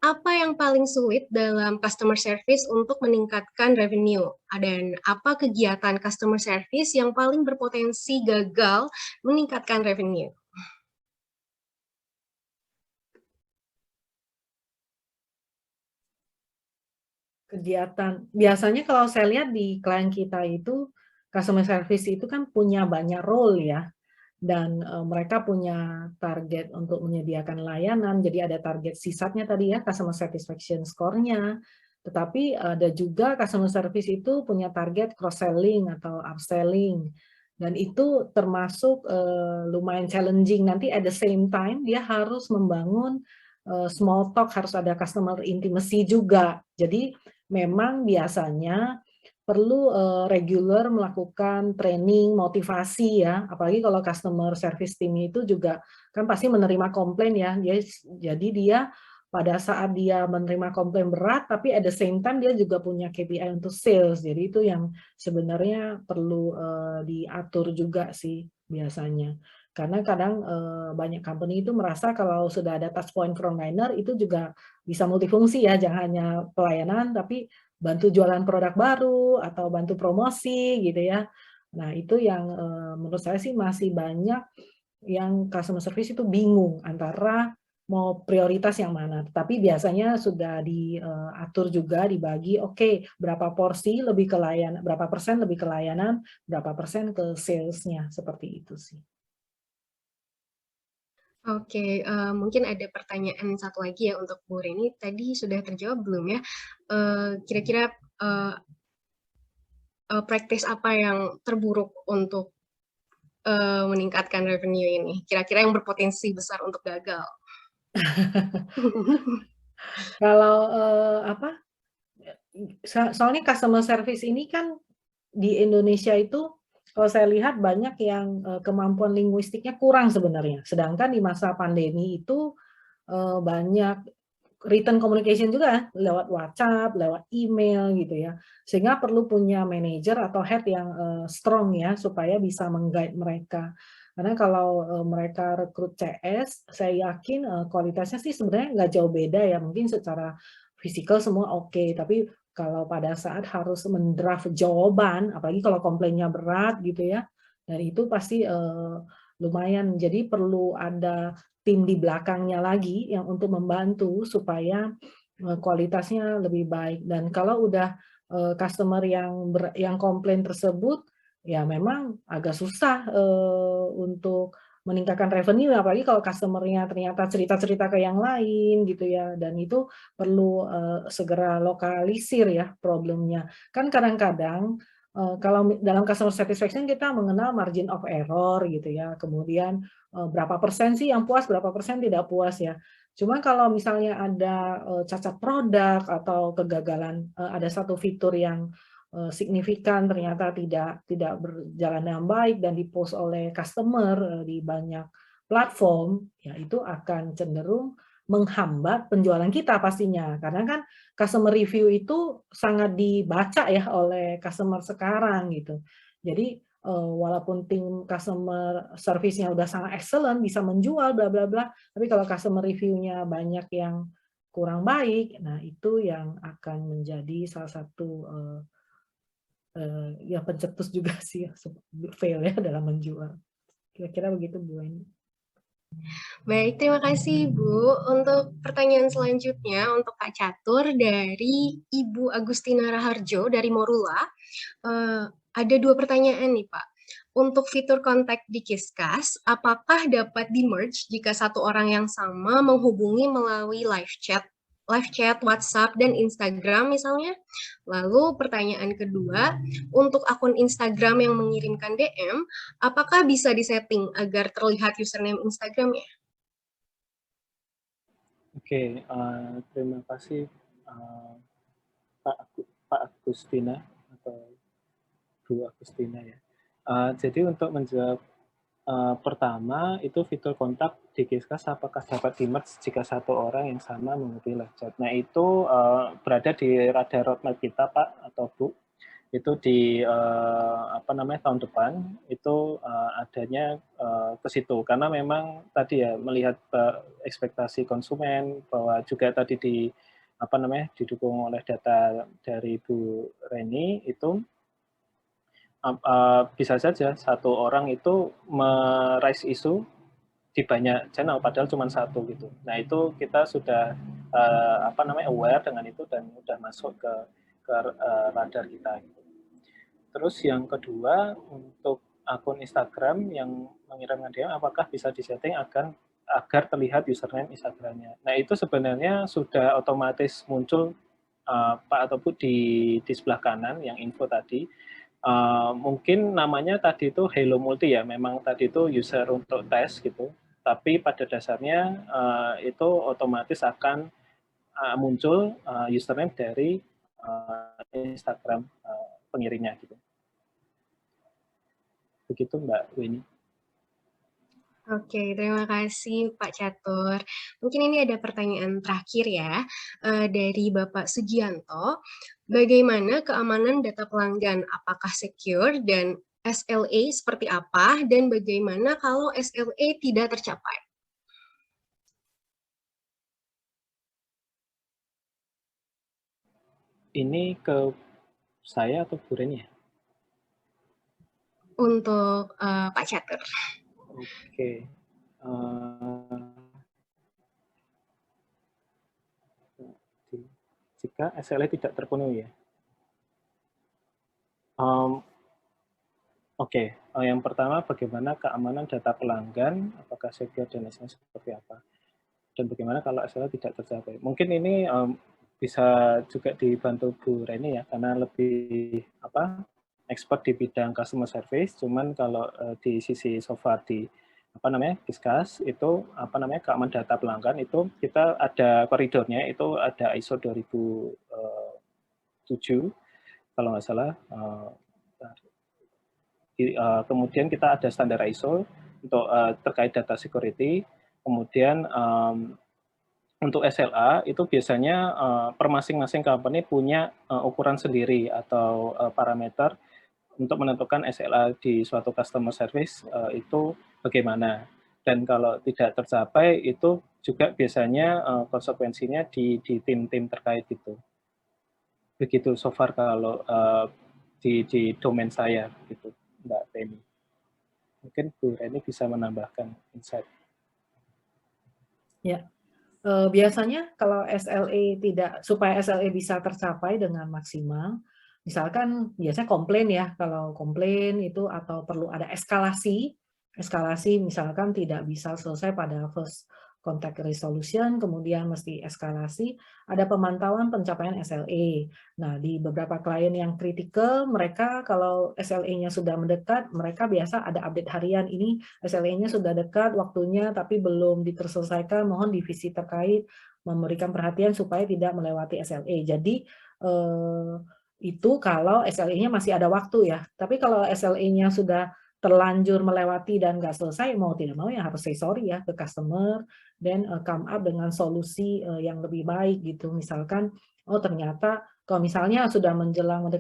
apa yang paling sulit dalam customer service untuk meningkatkan revenue? Dan apa kegiatan customer service yang paling berpotensi gagal meningkatkan revenue? Kegiatan biasanya kalau saya lihat di klien kita itu customer service itu kan punya banyak role ya, dan mereka punya target untuk menyediakan layanan, jadi ada target CSAT-nya tadi ya, customer satisfaction score-nya, tetapi ada juga customer service itu punya target cross-selling atau upselling. Dan itu termasuk lumayan challenging. Nanti at the same time dia harus membangun small talk, harus ada customer intimacy juga. Jadi memang biasanya perlu regular melakukan training, motivasi ya. Apalagi kalau customer service team itu juga kan pasti menerima komplain ya. Jadi dia pada saat dia menerima komplain berat, tapi at the same time dia juga punya KPI untuk sales. Jadi itu yang sebenarnya perlu diatur juga sih biasanya. Karena kadang banyak company itu merasa kalau sudah ada touch point frontliner itu juga bisa multifungsi ya, jangan hanya pelayanan, tapi bantu jualan produk baru atau bantu promosi gitu ya. Nah itu yang menurut saya sih masih banyak yang customer service itu bingung antara mau prioritas yang mana. Tapi biasanya sudah diatur juga, dibagi, oke, berapa porsi lebih ke layanan, berapa persen lebih ke layanan, berapa persen ke sales-nya, seperti itu sih. Oke, mungkin ada pertanyaan satu lagi ya untuk Bu Reni. Tadi sudah terjawab belum ya? Kira-kira praktis apa yang terburuk untuk meningkatkan revenue ini? Kira-kira yang berpotensi besar untuk gagal? Kalau soalnya customer service ini kan di Indonesia itu kalau saya lihat banyak yang kemampuan linguistiknya kurang sebenarnya. Sedangkan di masa pandemi itu banyak written communication juga lewat WhatsApp, lewat email gitu ya. Sehingga perlu punya manajer atau head yang strong ya supaya bisa meng-guide mereka. Karena kalau mereka rekrut CS, saya yakin kualitasnya sih sebenarnya nggak jauh beda ya. Mungkin secara fisikal semua oke, tapi kalau pada saat harus mendraft jawaban, apalagi kalau komplainnya berat gitu ya, dan itu pasti lumayan. Jadi perlu ada tim di belakangnya lagi yang untuk membantu supaya kualitasnya lebih baik. Dan kalau udah customer yang komplain tersebut, ya memang agak susah untuk meningkatkan revenue, apalagi kalau customer-nya ternyata cerita-cerita ke yang lain gitu ya, dan itu perlu segera lokalisir ya problemnya. Kan kadang-kadang kalau dalam customer satisfaction kita mengenal margin of error gitu ya, kemudian berapa persen sih yang puas, berapa persen tidak puas ya. Cuma kalau misalnya ada cacat produk atau kegagalan, ada satu fitur yang signifikan ternyata tidak berjalan dengan baik dan dipost oleh customer di banyak platform, ya itu akan cenderung menghambat penjualan kita pastinya. Karena kan customer review itu sangat dibaca ya oleh customer sekarang gitu. Jadi walaupun tim customer service-nya udah sangat excellent, bisa menjual bla bla bla, tapi kalau customer review-nya banyak yang kurang baik, nah itu yang akan menjadi salah satu ya pencetus juga sih ya, fail ya dalam menjual. Kira-kira begitu Bu Eni. Baik, terima kasih Bu. Untuk pertanyaan selanjutnya untuk Kak Catur dari Ibu Agustina Raharjo dari Morula. Ada 2 pertanyaan nih Pak. Untuk fitur kontak di Kiskas, apakah dapat di-merge jika satu orang yang sama menghubungi melalui live chat, WhatsApp, dan Instagram misalnya? Lalu pertanyaan kedua, untuk akun Instagram yang mengirimkan DM, apakah bisa disetting agar terlihat username Instagramnya? Oke, terima kasih Pak Agustina atau Bu Agustina ya. Jadi untuk menjawab pertama, itu fitur kontak di Kiskas apakah dapat di-merge jika satu orang yang sama menghubungi live chat. Nah, itu berada di radar roadmap kita, Pak atau Bu. Itu di tahun depan itu adanya ke situ. Karena memang tadi ya melihat ekspektasi konsumen bahwa juga tadi didukung oleh data dari Bu Reni itu bisa saja satu orang itu meraise isu di banyak channel padahal cuma satu gitu. Nah itu kita sudah aware dengan itu dan sudah masuk ke radar kita. Gitu. Terus yang kedua untuk akun Instagram yang mengirimkan DM apakah bisa disetting agar terlihat username Instagramnya. Nah itu sebenarnya sudah otomatis muncul Pak atau Bu di sebelah kanan yang info tadi. Mungkin namanya tadi itu Hello Multi ya, memang tadi itu user untuk tes gitu, tapi pada dasarnya itu otomatis akan muncul username dari Instagram pengirimnya gitu. Begitu Mbak Weni. Oke, terima kasih Pak Catur. Mungkin ini ada pertanyaan terakhir ya, dari Bapak Sugianto. Bagaimana keamanan data pelanggan? Apakah secure dan SLA seperti apa? Dan bagaimana kalau SLA tidak tercapai? Ini ke saya atau Bu Reni ya? Untuk Pak Catur. Oke. Jika SLA tidak terpenuhi ya. Oke, yang pertama bagaimana keamanan data pelanggan, apakah secure dan lain-lain seperti apa? Dan bagaimana kalau SLA tidak tercapai? Mungkin ini bisa juga dibantu Bu Reni ya, karena lebih expert di bidang customer service. Cuman kalau di sisi so far di Kiskas itu keamanan data pelanggan itu kita ada koridornya, itu ada ISO 2007 kalau nggak salah. Kemudian kita ada standar ISO untuk terkait data security. Kemudian untuk SLA itu biasanya per masing-masing company punya ukuran sendiri atau parameter untuk menentukan SLA di suatu customer service itu bagaimana. Dan kalau tidak tercapai itu juga biasanya konsekuensinya di tim-tim terkait itu. Begitu so far kalau di domain saya gitu, Mbak Penny. Mungkin Bu Reni bisa menambahkan insight. Ya, biasanya kalau supaya SLA bisa tercapai dengan maksimal, misalkan biasanya komplain ya, kalau komplain itu atau perlu ada eskalasi misalkan tidak bisa selesai pada first contact resolution, kemudian mesti eskalasi, ada pemantauan pencapaian SLA. Nah, di beberapa klien yang kritikal, mereka kalau SLA-nya sudah mendekat, mereka biasa ada update harian, ini SLA-nya sudah dekat waktunya, tapi belum diterselesaikan, mohon divisi terkait memberikan perhatian supaya tidak melewati SLA. Jadi, itu kalau SLA-nya masih ada waktu ya. Tapi kalau SLA-nya sudah terlanjur melewati dan nggak selesai, mau tidak mau ya harus say sorry ya ke customer, dan come up dengan solusi yang lebih baik gitu. Misalkan, oh ternyata kalau misalnya sudah menjelang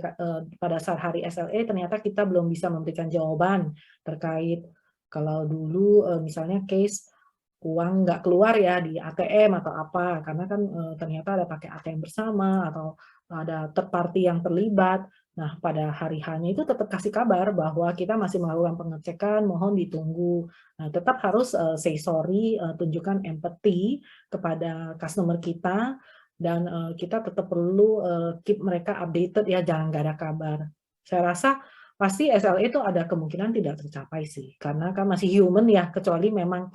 pada saat hari SLA, ternyata kita belum bisa memberikan jawaban terkait kalau dulu misalnya case uang nggak keluar ya di ATM atau apa, karena kan ternyata ada pakai ATM bersama atau ada third party yang terlibat. Nah, pada hari H-nya itu tetap kasih kabar bahwa kita masih melakukan pengecekan, mohon ditunggu. Nah, tetap harus say sorry, tunjukkan empathy kepada customer kita, dan kita tetap perlu keep mereka updated ya, jangan nggak ada kabar. Saya rasa pasti SLA itu ada kemungkinan tidak tercapai sih, karena kan masih human ya, kecuali memang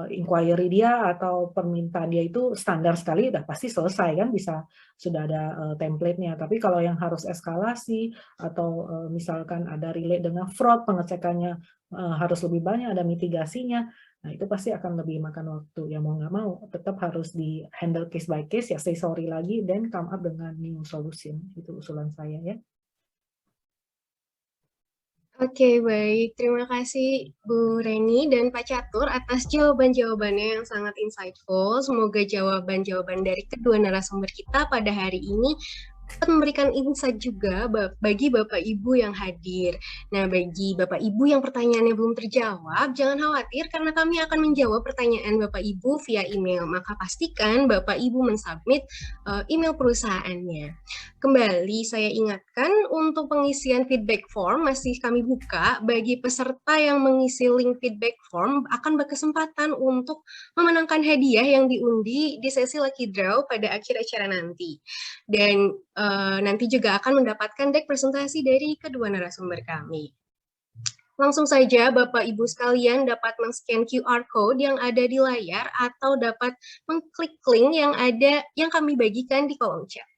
inquiry dia atau permintaan dia itu standar sekali, udah pasti selesai kan, bisa sudah ada template-nya. Tapi kalau yang harus eskalasi atau misalkan ada relate dengan fraud, pengecekannya harus lebih banyak, ada mitigasinya, nah itu pasti akan lebih makan waktu. Ya mau nggak mau, tetap harus di handle case by case, ya say sorry lagi, then come up dengan new solution. Itu usulan saya ya. Oke, baik. Terima kasih Bu Reni dan Pak Catur atas jawaban-jawabannya yang sangat insightful. Semoga jawaban-jawaban dari kedua narasumber kita pada hari ini dapat memberikan insight juga bagi Bapak Ibu yang hadir. Nah, bagi Bapak Ibu yang pertanyaannya belum terjawab, jangan khawatir karena kami akan menjawab pertanyaan Bapak Ibu via email. Maka pastikan Bapak Ibu mensubmit email perusahaannya. Kembali saya ingatkan untuk pengisian feedback form masih kami buka. Bagi peserta yang mengisi link feedback form akan berkesempatan untuk memenangkan hadiah yang diundi di sesi lucky draw pada akhir acara nanti. Dan nanti juga akan mendapatkan deck presentasi dari kedua narasumber kami. Langsung saja Bapak Ibu sekalian dapat men-scan QR code yang ada di layar atau dapat mengklik link yang kami bagikan di kolom chat.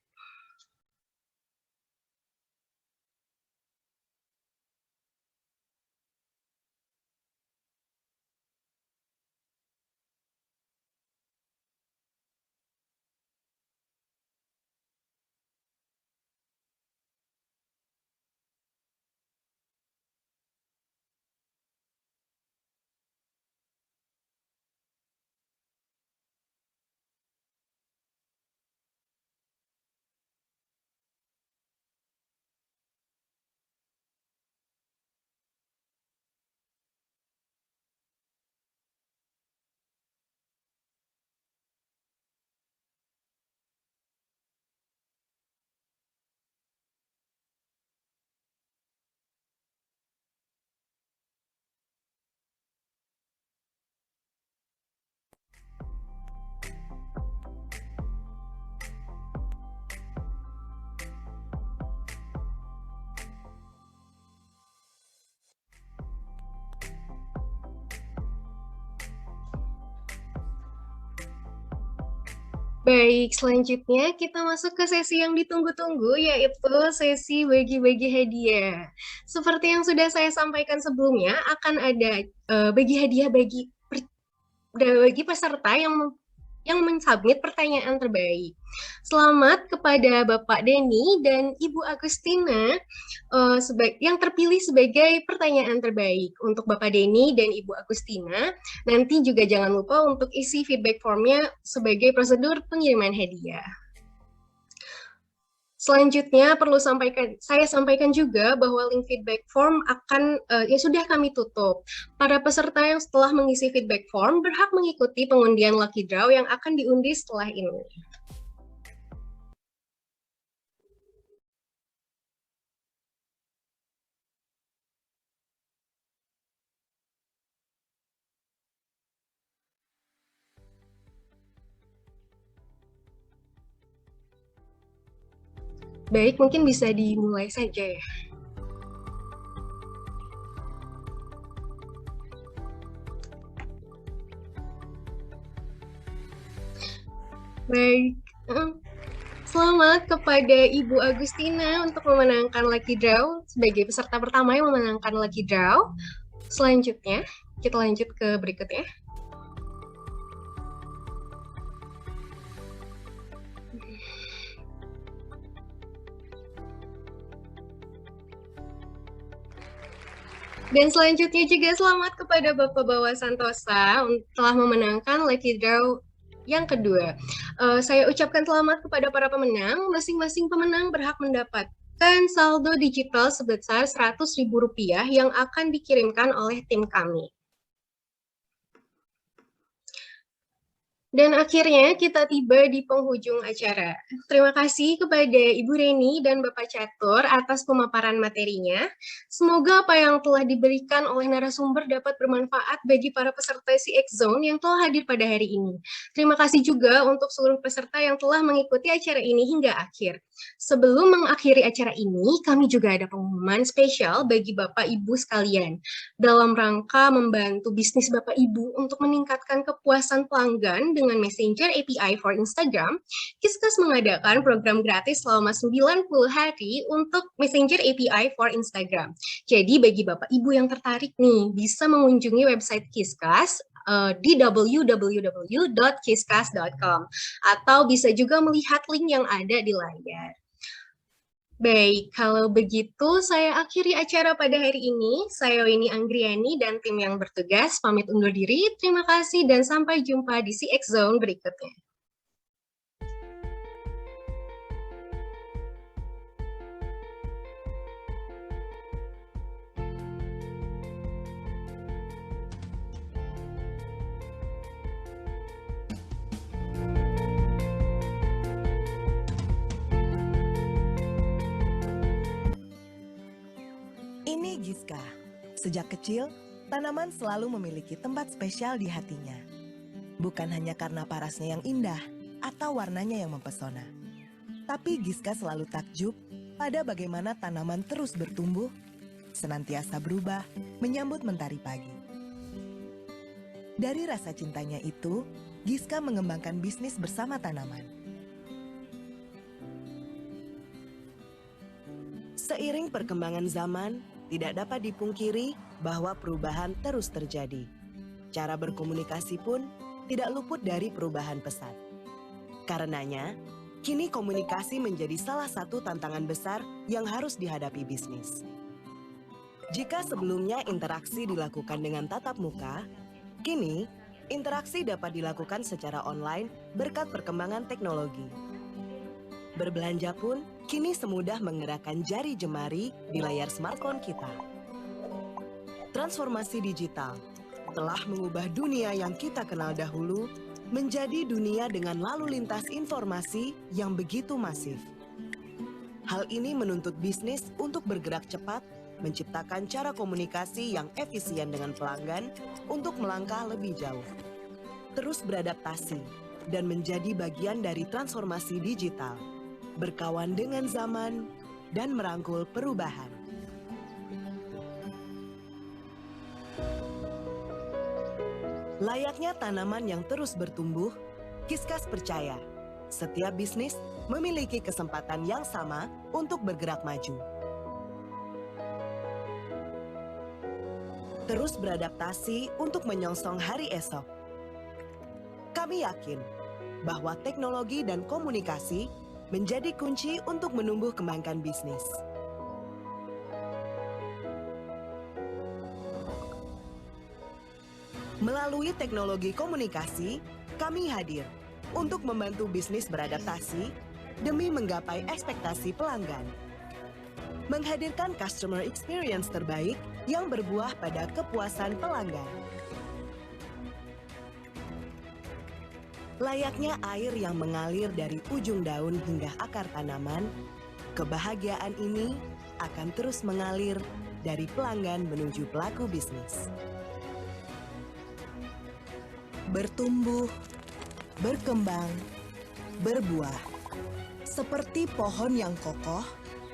Baik, selanjutnya kita masuk ke sesi yang ditunggu-tunggu, yaitu sesi bagi-bagi hadiah. Seperti yang sudah saya sampaikan sebelumnya, akan ada bagi hadiah bagi peserta yang mensubmit pertanyaan terbaik. Selamat kepada Bapak Denny dan Ibu Agustina yang terpilih sebagai pertanyaan terbaik. Untuk Bapak Denny dan Ibu Agustina, nanti juga jangan lupa untuk isi feedback formnya sebagai prosedur pengiriman hadiah. Selanjutnya perlu saya sampaikan juga bahwa link feedback form sudah kami tutup. Para peserta yang setelah mengisi feedback form berhak mengikuti pengundian lucky draw yang akan diundi setelah ini. Baik, mungkin bisa dimulai saja ya. Baik, selamat kepada Ibu Agustina untuk memenangkan lucky draw sebagai peserta pertama yang memenangkan lucky draw. Selanjutnya, kita lanjut ke berikutnya. Dan selanjutnya juga selamat kepada Bapak Bawa Santosa telah memenangkan lucky draw yang kedua. Saya ucapkan selamat kepada para pemenang. Masing-masing pemenang berhak mendapatkan saldo digital sebesar Rp100.000 yang akan dikirimkan oleh tim kami. Dan akhirnya kita tiba di penghujung acara. Terima kasih kepada Ibu Reni dan Bapak Catur atas pemaparan materinya. Semoga apa yang telah diberikan oleh narasumber dapat bermanfaat bagi para peserta CX Zone yang telah hadir pada hari ini. Terima kasih juga untuk seluruh peserta yang telah mengikuti acara ini hingga akhir. Sebelum mengakhiri acara ini, kami juga ada pengumuman spesial bagi Bapak Ibu sekalian. Dalam rangka membantu bisnis Bapak Ibu untuk meningkatkan kepuasan pelanggan dengan Messenger API for Instagram, Kiskas mengadakan program gratis selama 90 hari untuk Messenger API for Instagram. Jadi bagi Bapak Ibu yang tertarik nih, bisa mengunjungi website Kiskas di www.kiskas.com atau bisa juga melihat link yang ada di layar. Baik, kalau begitu saya akhiri acara pada hari ini. Saya Weni Anggriani dan tim yang bertugas pamit undur diri. Terima kasih dan sampai jumpa di CX Zone berikutnya. Ini Giska. Sejak kecil, tanaman selalu memiliki tempat spesial di hatinya. Bukan hanya karena parasnya yang indah atau warnanya yang mempesona. Tapi Giska selalu takjub pada bagaimana tanaman terus bertumbuh, senantiasa berubah, menyambut mentari pagi. Dari rasa cintanya itu, Giska mengembangkan bisnis bersama tanaman. Seiring perkembangan zaman, tidak dapat dipungkiri bahwa perubahan terus terjadi. Cara berkomunikasi pun tidak luput dari perubahan pesat. Karenanya, kini komunikasi menjadi salah satu tantangan besar yang harus dihadapi bisnis. Jika sebelumnya interaksi dilakukan dengan tatap muka, kini interaksi dapat dilakukan secara online berkat perkembangan teknologi. Berbelanja pun kini semudah menggerakkan jari jemari di layar smartphone kita. Transformasi digital telah mengubah dunia yang kita kenal dahulu menjadi dunia dengan lalu lintas informasi yang begitu masif. Hal ini menuntut bisnis untuk bergerak cepat, menciptakan cara komunikasi yang efisien dengan pelanggan untuk melangkah lebih jauh. Terus beradaptasi dan menjadi bagian dari transformasi digital, berkawan dengan zaman, dan merangkul perubahan. Layaknya tanaman yang terus bertumbuh, Kiskas percaya Setiap bisnis memiliki kesempatan yang sama untuk bergerak maju. Terus beradaptasi untuk menyongsong hari esok. Kami yakin bahwa teknologi dan komunikasi menjadi kunci untuk menumbuh kembangkan bisnis. Melalui teknologi komunikasi, kami hadir untuk membantu bisnis beradaptasi demi menggapai ekspektasi pelanggan. Menghadirkan customer experience terbaik yang berbuah pada kepuasan pelanggan. Layaknya air yang mengalir dari ujung daun hingga akar tanaman, kebahagiaan ini akan terus mengalir dari pelanggan menuju pelaku bisnis. Bertumbuh, berkembang, berbuah. Seperti pohon yang kokoh,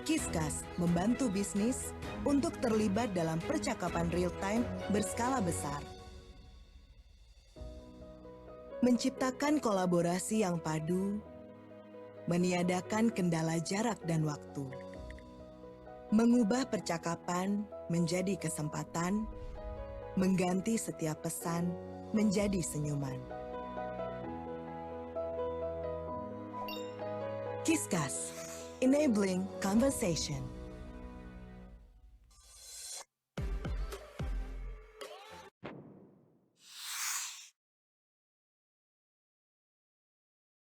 Kiskas membantu bisnis untuk terlibat dalam percakapan real-time berskala besar. Menciptakan kolaborasi yang padu, meniadakan kendala jarak dan waktu. Mengubah percakapan menjadi kesempatan, mengganti setiap pesan menjadi senyuman. Kiskas, enabling conversation.